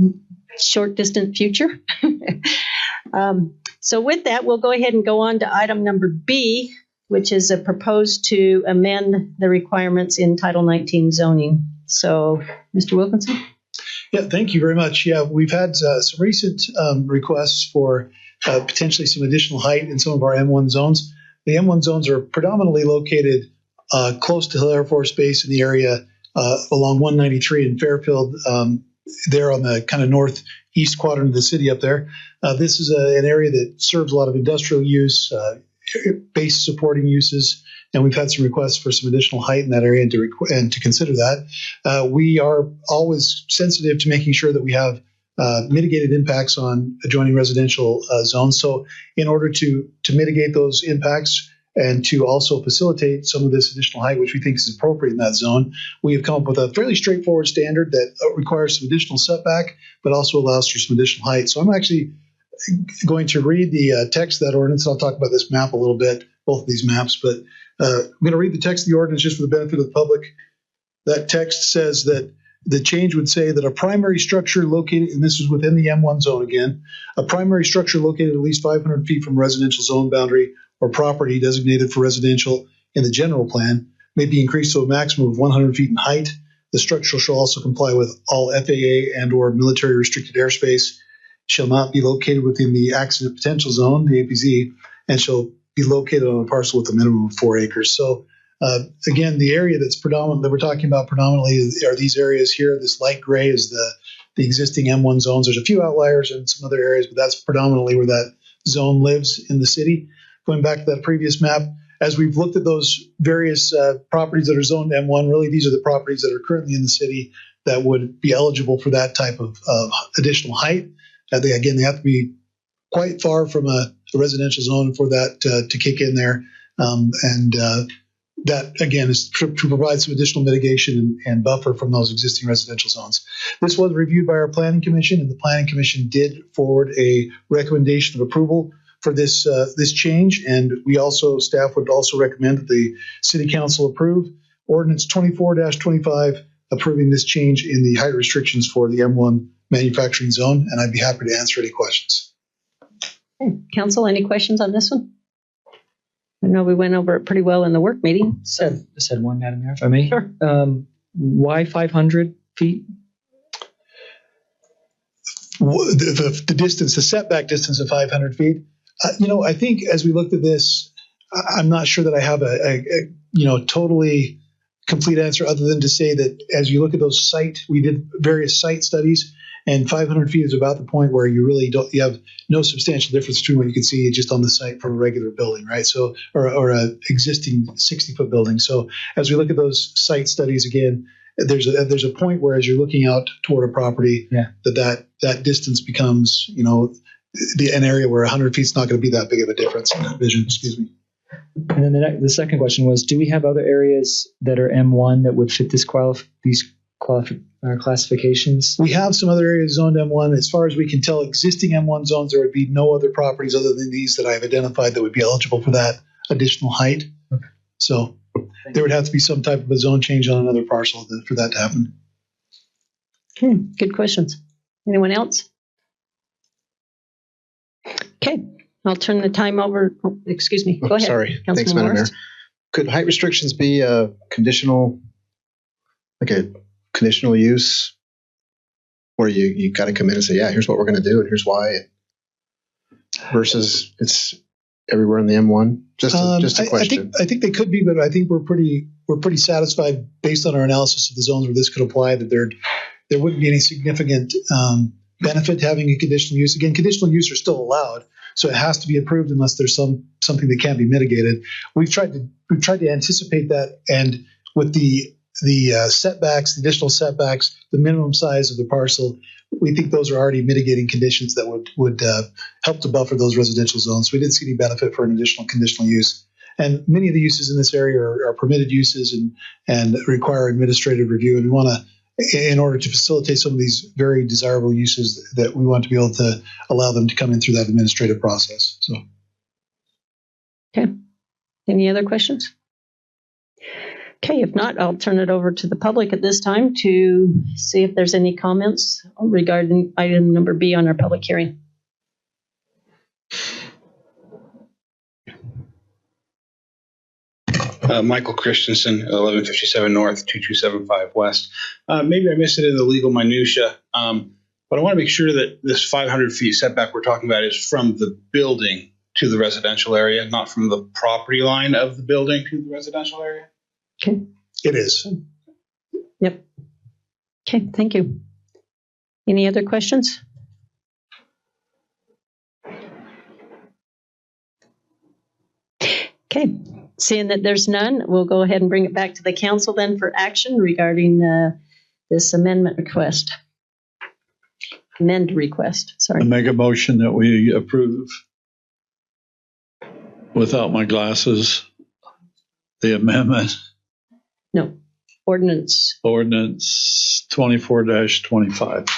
short distant future. So with that, we'll go ahead and go on to item number B, which is a proposed to amend the requirements in Title 19 zoning. So, Mr. Wilkinson? Yeah, thank you very much. Yeah, we've had some recent requests for potentially some additional height in some of our M1 zones. The M1 zones are predominantly located close to Hill Air Force Base in the area along 193 in Fairfield, there on the kind of northeast quadrant of the city up there. This is an area that serves a lot of industrial use, base supporting uses, and we've had some requests for some additional height in that area and to consider that. We are always sensitive to making sure that we have mitigated impacts on adjoining residential zones. So in order to mitigate those impacts and to also facilitate some of this additional height, which we think is appropriate in that zone, we have come up with a fairly straightforward standard that requires some additional setback, but also allows for some additional height. So I'm actually going to read the text of that ordinance. I'll talk about this map a little bit, both of these maps, but I'm going to read the text of the ordinance just for the benefit of the public. That text says that the change would say that a primary structure located, and this is within the M1 zone again, a primary structure located at least 500 feet from residential zone boundary or property designated for residential in the general plan may be increased to a maximum of 100 feet in height. The structure shall also comply with all FAA and or military restricted airspace, shall not be located within the accident potential zone, the APZ, and shall be located on a parcel with a minimum of 4 acres. So again, the area that's predominant that we're talking about predominantly are these areas here. This light gray is the existing M1 zones. There's a few outliers in some other areas, but that's predominantly where that zone lives in the city. Going back to that previous map, as we've looked at those various properties that are zoned M1, really these are the properties that are currently in the city that would be eligible for that type of additional height. They have to be quite far from a residential zone for that to kick in there. That, again, is to provide some additional mitigation and buffer from those existing residential zones. This was reviewed by our Planning Commission, and the Planning Commission did forward a recommendation of approval for this change. And staff would also recommend that the City Council approve Ordinance 24-25, approving this change in the height restrictions for the M1 manufacturing zone. And I'd be happy to answer any questions. Okay. Council, any questions on this one? I know we went over it pretty well in the work meeting. So. Just had one, Madam Mayor, if I may. Sure. Why 500 feet? The distance, the setback distance of 500 feet. I think as we looked at this, I'm not sure that I have a totally complete answer other than to say that as you look at those we did various site studies, and 500 feet is about the point where you have no substantial difference between what you can see just on the site from a regular building, right? So, or a existing 60-foot building. So as we look at those site studies again, there's a point where as you're looking out toward a property, that distance becomes, an area where 100 feet is not going to be that big of a difference in that vision. Excuse me. And then the second question was, do we have other areas that are M1 that would fit these classifications? We have some other areas zoned M1. As far as we can tell, existing M1 zones, there would be no other properties other than these that I've identified that would be eligible for that additional height. Okay. So there would have to be some type of a zone change on another parcel for that to happen. Okay, good questions. Anyone else? Okay, I'll turn the time over. Oh, excuse me. Go ahead. Sorry. Councilman Thanks, Madam Mayor. Morris. Could height restrictions be a conditional use where you got to come in and say, yeah, here's what we're going to do and here's why, versus it's everywhere in the M1? Just a question. I think they could be, but I think we're pretty satisfied based on our analysis of the zones where this could apply that there wouldn't be any significant benefit to having a conditional use. Again, conditional use are still allowed, so it has to be approved unless there's something that can't be mitigated. We've tried to anticipate that, and with the setbacks, the additional setbacks, the minimum size of the parcel, we think those are already mitigating conditions that would help to buffer those residential zones. We didn't see any benefit for an additional conditional use. And many of the uses in this area are permitted uses and require administrative review. And we want to, in order to facilitate some of these very desirable uses, that we want to be able to allow them to come in through that administrative process. So, okay. Any other questions? Okay, if not, I'll turn it over to the public at this time to see if there's any comments regarding item number B on our public hearing. Michael Christensen, 1157 North, 2275 West. Maybe I missed it in the legal minutia, but I want to make sure that this 500 feet setback we're talking about is from the building to the residential area, not from the property line of the building to the residential area. Okay. It is. Yep. Okay, thank you. Any other questions? Okay, seeing that there's none, we'll go ahead and bring it back to the council then for action regarding this amend request. Sorry. I make a motion that we approve, without my glasses, the amendment. No, ordinance 24-25.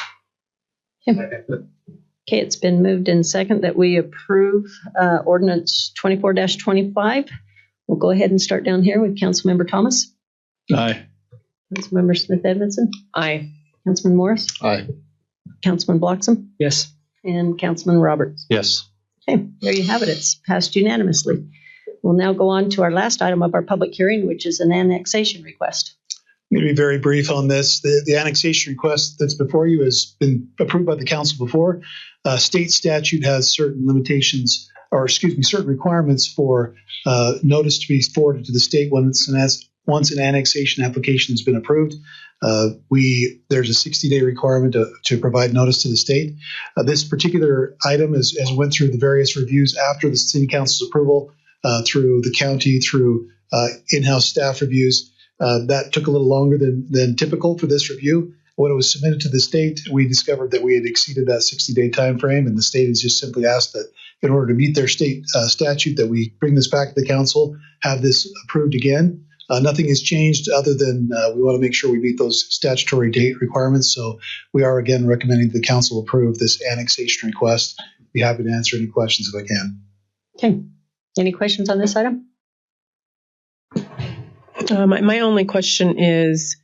Okay, it's been moved in second that we approve ordinance 24-25. We'll go ahead and start down here with Councilmember Thomas. Aye. Councilmember Smith Edmondson. Aye. Councilman Morris. Aye. Councilman Bloxham. Yes. And Councilman Roberts. Yes. Okay, there you have it. It's passed unanimously. We'll now go on to our last item of our public hearing, which is an annexation request. I'm going to be very brief on this. The annexation request that's before you has been approved by the council before. State statute has certain limitations, certain requirements for notice to be forwarded to the state once an annexation application has been approved. There's a 60-day requirement to provide notice to the state. This particular item as went through the various reviews after the city council's approval, through the county, through in-house staff reviews. That took a little longer than typical for this review. When it was submitted to the state, we discovered that we had exceeded that 60-day time frame, and the state has just simply asked that in order to meet their state statute that we bring this back to the council, have this approved again. Nothing has changed other than we want to make sure we meet those statutory date requirements. So we are again recommending the council approve this annexation request. Be happy to answer any questions if I can. Okay. Any questions on this item? My only question is,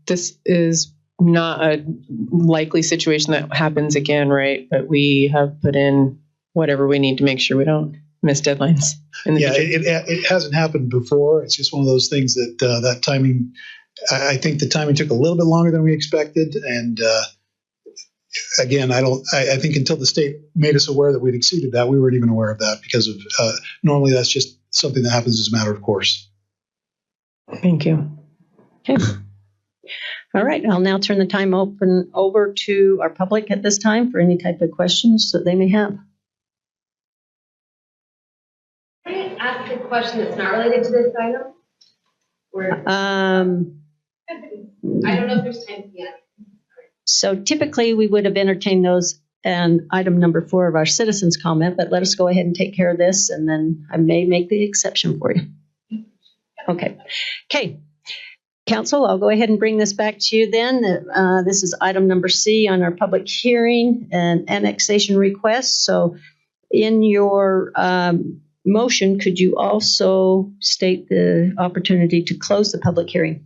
this is not a likely situation that happens again, right? But we have put in whatever we need to make sure we don't miss deadlines. It hasn't happened before. It's just one of those things that that timing, I think the timing took a little bit longer than we expected. And again, I think until the state made us aware that we'd exceeded that, we weren't even aware of that because of normally that's just something that happens as a matter of course. Thank you. Okay. All right. I'll now turn the time over to our public at this time for any type of questions that they may have. Can I ask a question that's not related to this item? Or, I don't know if there's time yet. So typically we would have entertained those and item number 4 of our citizens comment, but let us go ahead and take care of this and then I may make the exception for you. Okay. Council, I'll go ahead and bring this back to you then. This is item number C on our public hearing and annexation request. So in your motion, could you also state the opportunity to close the public hearing?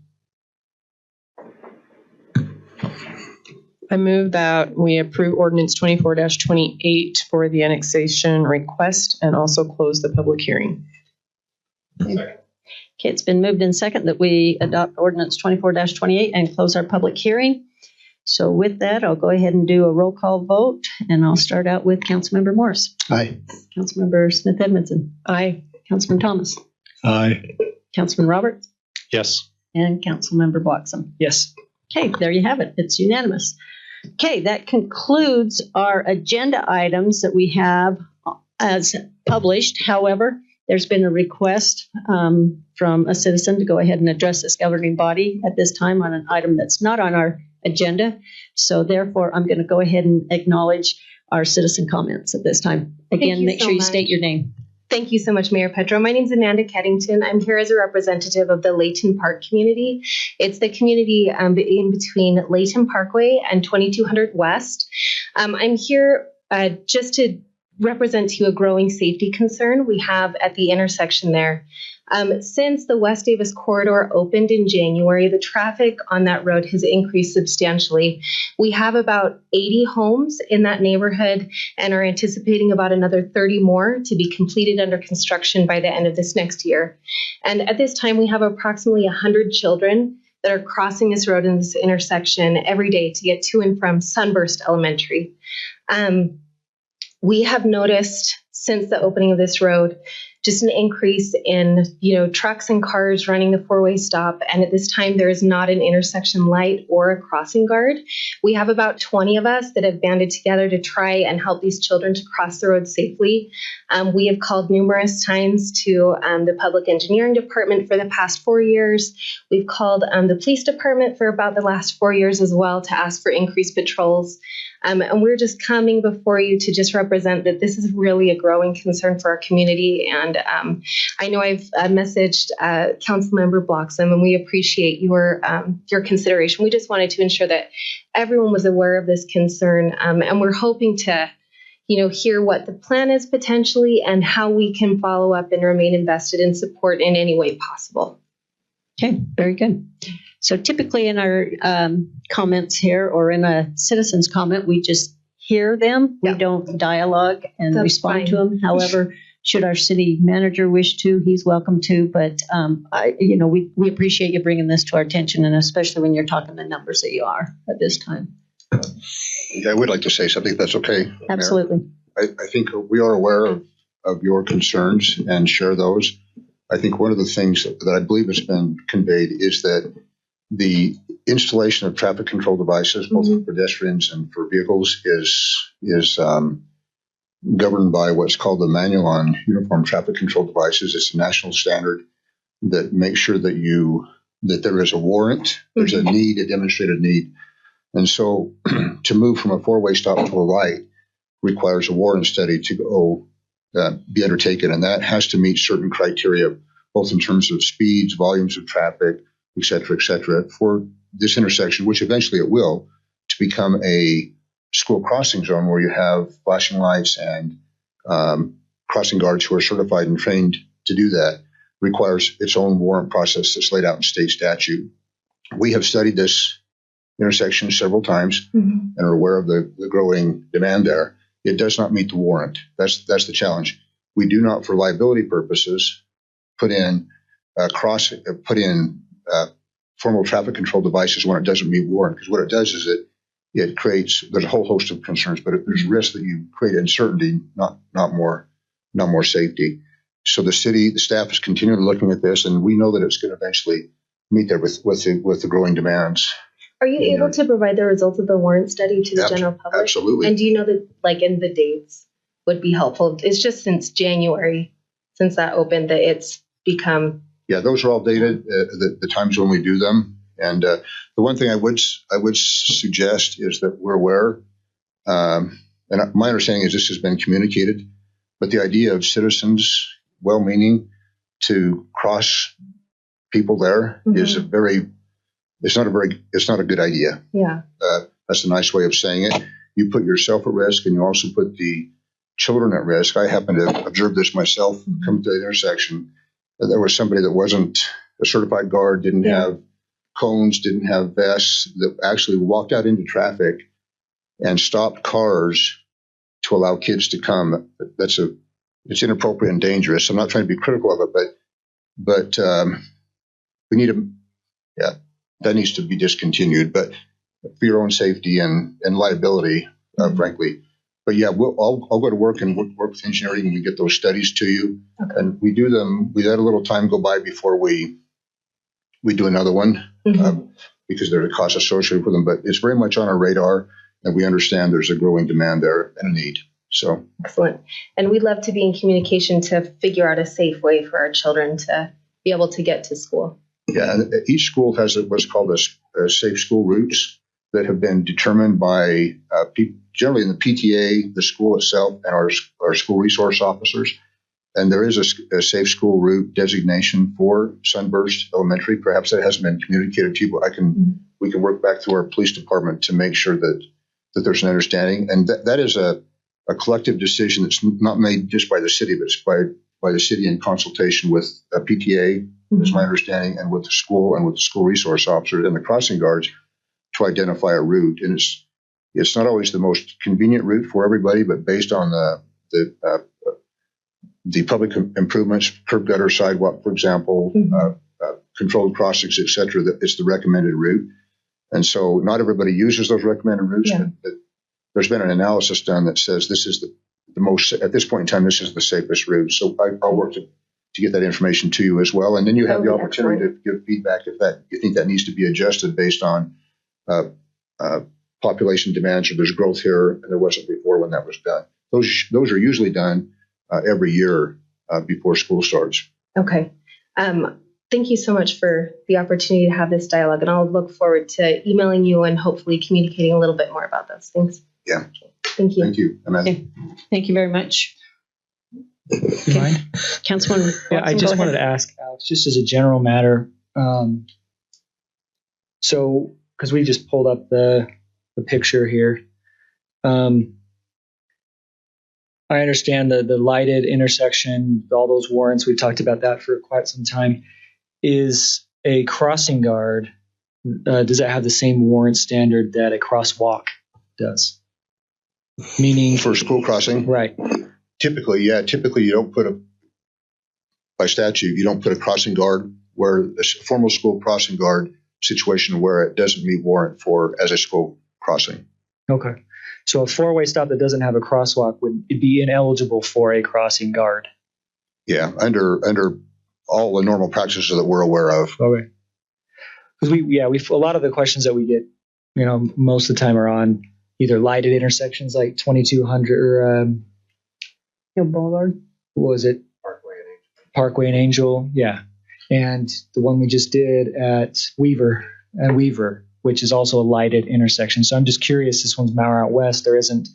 I move that we approve ordinance 24-28 for the annexation request and also close the public hearing. Okay, it's been moved in second that we adopt ordinance 24-28 and close our public hearing. So with that, I'll go ahead and do a roll call vote, and I'll start out with Councilmember Morris. Aye. Councilmember Smith Edmondson. Aye. Councilman Thomas. Aye. Councilman Roberts. Yes. And Councilmember Bloxham. Yes. Okay, there you have it. It's unanimous. Okay, that concludes our agenda items that we have as published. However, there's been a request from a citizen to go ahead and address this governing body at this time on an item that's not on our agenda. So therefore, I'm going to go ahead and acknowledge our citizen comments at this time. Again, make sure you state your name. Thank you so much, Mayor Petro. My name is Amanda Keddington. I'm here as a representative of the Layton Park community. It's the community in between Layton Parkway and 2200 West. I'm here just to represent to you a growing safety concern we have at the intersection there. Since the West Davis corridor opened in January, the traffic on that road has increased substantially. We have about 80 homes in that neighborhood and are anticipating about another 30 more to be completed under construction by the end of this next year. And at this time, we have approximately 100 children that are crossing this road in this intersection every day to get to and from Sunburst Elementary. We have noticed since the opening of this road just an increase in, trucks and cars running the four-way stop. And at this time, there is not an intersection light or a crossing guard. We have about 20 of us that have banded together to try and help these children to cross the road safely. We have called numerous times to the Public Engineering Department for the past 4 years. We've called the Police Department for about the last 4 years as well to ask for increased patrols. And we're just coming before you to just represent that this is really a growing concern for our community. And I know I've messaged Councilmember Bloxham, and we appreciate your consideration. We just wanted to ensure that everyone was aware of this concern, and we're hoping to, hear what the plan is potentially and how we can follow up and remain invested in support in any way possible. Okay, very good. So typically in our comments here or in a citizen's comment, we just hear them. We don't dialogue and respond to them. However, should our city manager wish to, he's welcome to. But, we appreciate you bringing this to our attention, and especially when you're talking the numbers that you are at this time. I would like to say something, if that's okay. Absolutely. Mayor. I think we are aware of your concerns and share those. I think one of the things that I believe has been conveyed is that The installation of traffic control devices, both for pedestrians and for vehicles, is governed by what's called the Manual on Uniform Traffic Control Devices. It's a national standard that makes sure that there is a warrant, there's a need, a demonstrated need. And so to move from a four-way stop to a light requires a warrant study to be undertaken, and that has to meet certain criteria, both in terms of speeds, volumes of traffic, et cetera, for this intersection, which eventually it will, to become a school crossing zone where you have flashing lights and crossing guards who are certified and trained to do that. Requires its own warrant process that's laid out in state statute. We have studied this intersection several times and are aware of the growing demand there. It does not meet the warrant. That's the challenge. We do not, for liability purposes, put in formal traffic control devices when it doesn't meet warrant, because what it does is it creates, there's a whole host of concerns, but there's risk that you create uncertainty, not more safety. So the staff is continually looking at this, and we know that it's going to eventually meet there with the growing demands. Are you able to provide the results of the warrant study to the general public? Absolutely. And do you know that, like, in the dates would be helpful? It's just since January, since that opened, that it's become. Yeah, those are all dated, the times when we do them. And the one thing I would suggest is that we're aware, and my understanding is this has been communicated, but the idea of citizens, well-meaning, to cross people there is it's not a good idea. Yeah. That's a nice way of saying it. You put yourself at risk, and you also put the children at risk. I happen to observe this myself coming to the intersection. There was somebody that wasn't a certified guard, didn't have cones, didn't have vests, that actually walked out into traffic and stopped cars to allow kids to come. It's inappropriate and dangerous. I'm not trying to be critical of it, but we need that needs to be discontinued. But for your own safety and liability, frankly. But yeah, I'll go to work and work with engineering, and we get those studies to you, and we do them. We let a little time go by before we do another one because there's a cost associated with them. But it's very much on our radar, and we understand there's a growing demand there and a need. So excellent. And we'd love to be in communication to figure out a safe way for our children to be able to get to school. Yeah, and each school has what's called a safe school routes that have been determined by generally in the PTA, the school itself, and our school resource officers. And there is a safe school route designation for Sunburst Elementary. Perhaps that hasn't been communicated to you, but we can work back through our police department to make sure that there's an understanding. And that is a collective decision that's not made just by the city, but it's by the city in consultation with a PTA, is my understanding, and with the school and with the school resource officers and the crossing guards to identify a route. And it's not always the most convenient route for everybody, but based on the public improvements, curb gutter, sidewalk, for example, controlled crossings, et cetera, that it's the recommended route. And so not everybody uses those recommended routes, but there's been an analysis done that says this is the most, at this point in time, this is the safest route. So I'll work to get that information to you as well. And then you have the opportunity to give feedback if you think that needs to be adjusted based on population demands, or there's growth here and there wasn't before when that was done. Those are usually done every year before school starts. Okay. Thank you so much for the opportunity to have this dialogue, and I'll look forward to emailing you and hopefully communicating a little bit more about those things. Yeah. Thank you. Thank you. Okay. Thank you very much. Okay. Councilman, yeah, I just wanted to ask Alex, just as a general matter. So, because we just pulled up the picture here, I understand the lighted intersection, all those warrants. We've talked about that for quite some time. Is a crossing guard, does that have the same warrant standard that a crosswalk does? Meaning for school crossing, right? Typically, yeah. Typically, you don't put by statute, you don't put a crossing guard where a formal school crossing guard situation where it doesn't meet warrant as a school crossing. Okay. So a four-way stop that doesn't have a crosswalk would be ineligible for a crossing guard. Yeah, under all the normal practices that we're aware of. Okay. because we a lot of the questions that we get, most of the time are on either lighted intersections like 2200 or Boulevard. What was it? Parkway and Angel. Yeah. And the one we just did at Weaver, which is also a lighted intersection. So I'm just curious, this one's Mauer out west. There isn't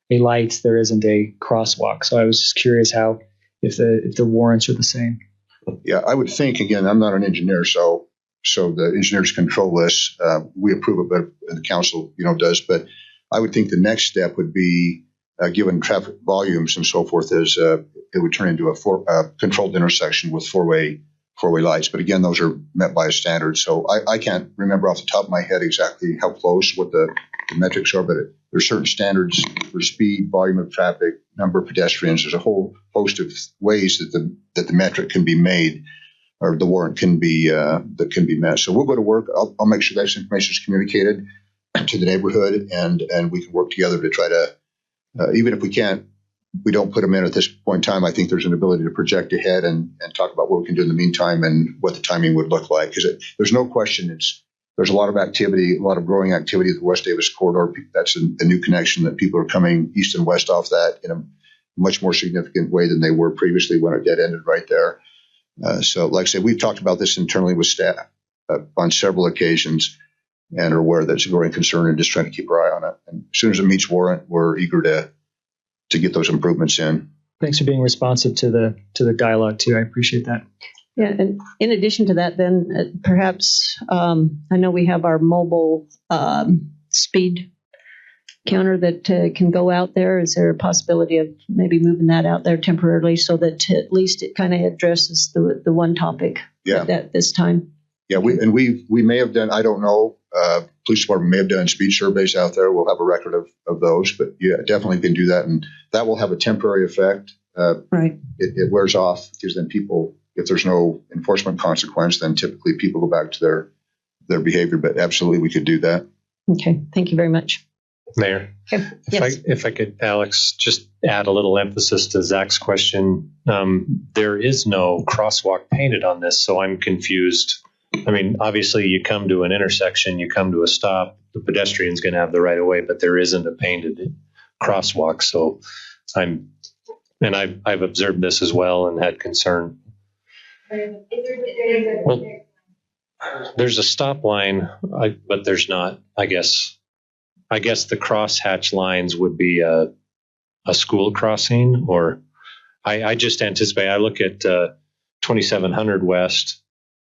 a light, there isn't a crosswalk. So I was just curious if the warrants are the same. Yeah, I would think, again, I'm not an engineer, so the engineers control this. We approve it, but the council, does. But I would think the next step would be, given traffic volumes and so forth, is it would turn into a controlled intersection with four-way lights. But again, those are met by a standard. So I can't remember off the top of my head exactly how close, what the metrics are, but there's certain standards for speed, volume of traffic, number of pedestrians. There's a whole host of ways that the metric can be made, or the warrant can be met. So we'll go to work. I'll make sure that information is communicated to the neighborhood, and we can work together to try to, even if we don't put them in at this point in time, I think there's an ability to project ahead and talk about what we can do in the meantime and what the timing would look like. Because there's no question there's a lot of activity, a lot of growing activity at the West Davis corridor. That's a new connection that people are coming east and west off that in a much more significant way than they were previously when it dead ended right there. So like I said, we've talked about this internally with staff on several occasions and are aware that it's a growing concern and just trying to keep our eye on it. And as soon as it meets warrant, we're eager to get those improvements in. Thanks for being responsive to the dialogue too. I appreciate that. Yeah, and in addition to that, then perhaps I know we have our mobile speed counter that can go out there. Is there a possibility of maybe moving that out there temporarily so that at least it kind of addresses the one topic at this time? Yeah, we may have done, I don't know, police department may have done speed surveys out there. We'll have a record of those, but yeah, definitely can do that. And that will have a temporary effect. Right. It wears off because then people, if there's no enforcement consequence, then typically people go back to their behavior. But absolutely, we could do that. Okay. Thank you very much. Mayor, okay. If I could, Alex, just add a little emphasis to Zach's question. There is no crosswalk painted on this, so I'm confused. I mean, obviously, you come to an intersection, you come to a stop, the pedestrian's going to have the right of way, but there isn't a painted crosswalk. So I've observed this as well and had concern. Well, there's a stop line, but there's not. I guess the crosshatch lines would be a school crossing, or I just anticipate. I look at 2700 West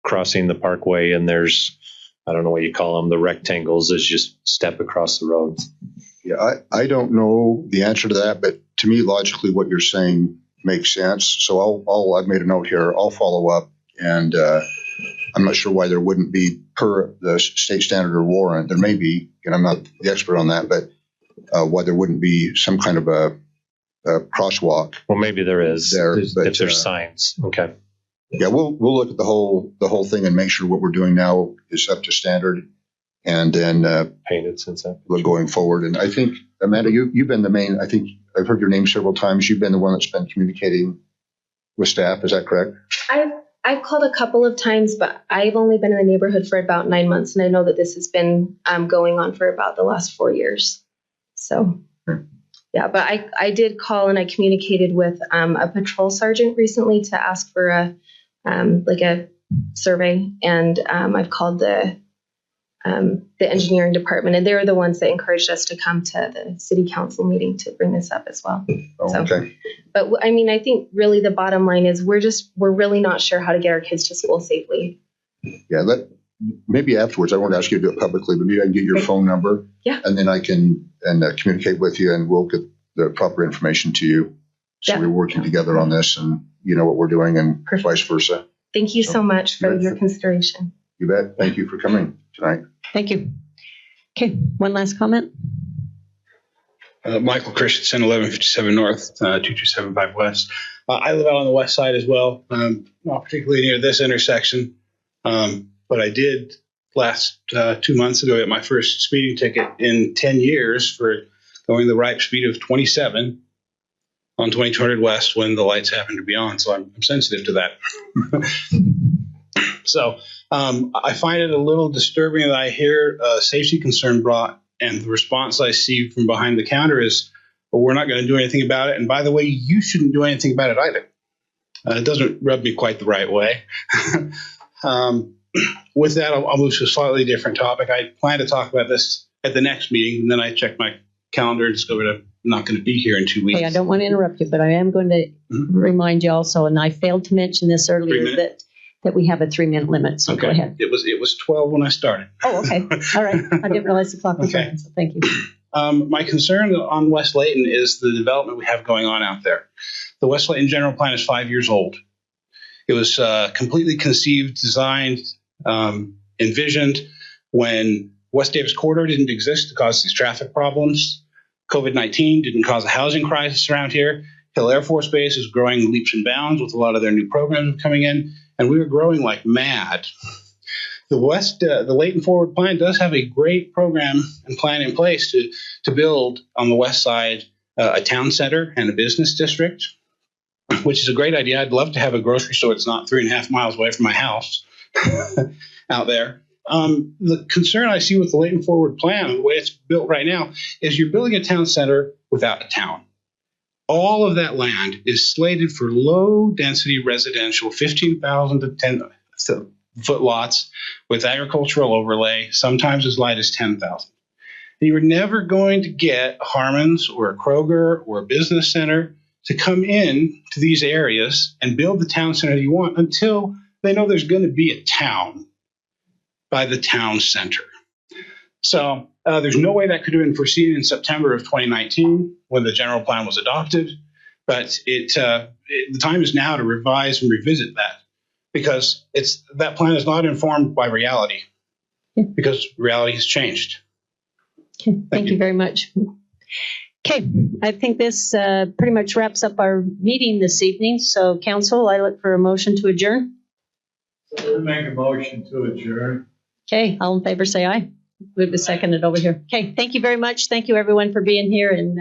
crossing the parkway, and there's, I don't know what you call them, the rectangles is just step across the road. Yeah, I don't know the answer to that, but to me, logically, what you're saying makes sense. So I've made a note here. I'll follow up, and I'm not sure why there wouldn't be per the state standard or warrant. There may be, and I'm not the expert on that, but why there wouldn't be some kind of a crosswalk. Well, maybe there is if there's signs. Okay. Yeah, we'll look at the whole thing and make sure what we're doing now is up to standard, and then painted since then. Going forward. And I think, Amanda, you've been the main. I think I've heard your name several times. You've been the one that's been communicating with staff. Is that correct? I've called a couple of times, but I've only been in the neighborhood for about 9 months, and I know that this has been going on for about the last 4 years. So. Yeah, but I did call and I communicated with a patrol sergeant recently to ask for a survey, and I've called the engineering department, and they were the ones that encouraged us to come to the city council meeting to bring this up as well. Oh, okay. But I mean, I think really the bottom line is we're really not sure how to get our kids to school safely. Yeah, maybe afterwards, I won't ask you to do it publicly, but maybe I can get your phone number. Yeah. And then I can communicate with you, and we'll get the proper information to you. So we're working together on this, and you know what we're doing, and vice versa. Thank you so much for your consideration. You bet. Thank you for coming tonight. Thank you. Okay, one last comment. Michael Christensen, 1157 North, 2275 West. I live out on the west side as well, not particularly near this intersection, but I did last 2 months ago get my first speeding ticket in 10 years for going the right speed of 27 on 2200 West when the lights happen to be on. So I'm sensitive to that. So I find it a little disturbing that I hear a safety concern brought, and the response I see from behind the counter is, well, we're not going to do anything about it. And by the way, you shouldn't do anything about it either. It doesn't rub me quite the right way. With that, I'll move to a slightly different topic. I plan to talk about this at the next meeting, and then I checked my calendar and discovered I'm not going to be here in 2 weeks. Hey, I don't want to interrupt you, but I am going to remind you also, and I failed to mention this earlier, that we have a 3-minute limit. So go ahead. It was 12 when I started. Oh, okay. All right. I didn't realize the clock was running, so thank you. My concern on West Layton is the development we have going on out there. The West Layton General Plan is 5 years old. It was completely conceived, designed, envisioned when West Davis Corridor didn't exist to cause these traffic problems. COVID-19 didn't cause a housing crisis around here. Hill Air Force Base is growing leaps and bounds with a lot of their new programs coming in, and we were growing like mad. The Layton Forward Plan does have a great program and plan in place to build on the west side a town center and a business district, which is a great idea. I'd love to have a grocery store that's not 3.5 miles away from my house out there. The concern I see with the Layton Forward Plan, the way it's built right now, is you're building a town center without a town. All of that land is slated for low-density residential, 15,000 to 10-foot lots with agricultural overlay, sometimes as light as 10,000. And you are never going to get a Harmon's or a Kroger or a business center to come in to these areas and build the town center you want until they know there's going to be a town by the town center. So there's no way that could have been foreseen in September of 2019 when the general plan was adopted, but the time is now to revise and revisit that, because that plan is not informed by reality, because reality has changed. Okay, thank you very much. Okay, I think this pretty much wraps up our meeting this evening. So, council, I look for a motion to adjourn. So we make a motion to adjourn. Okay, all in favor say aye. Move to second it over here. Okay, thank you very much. Thank you everyone for being here, and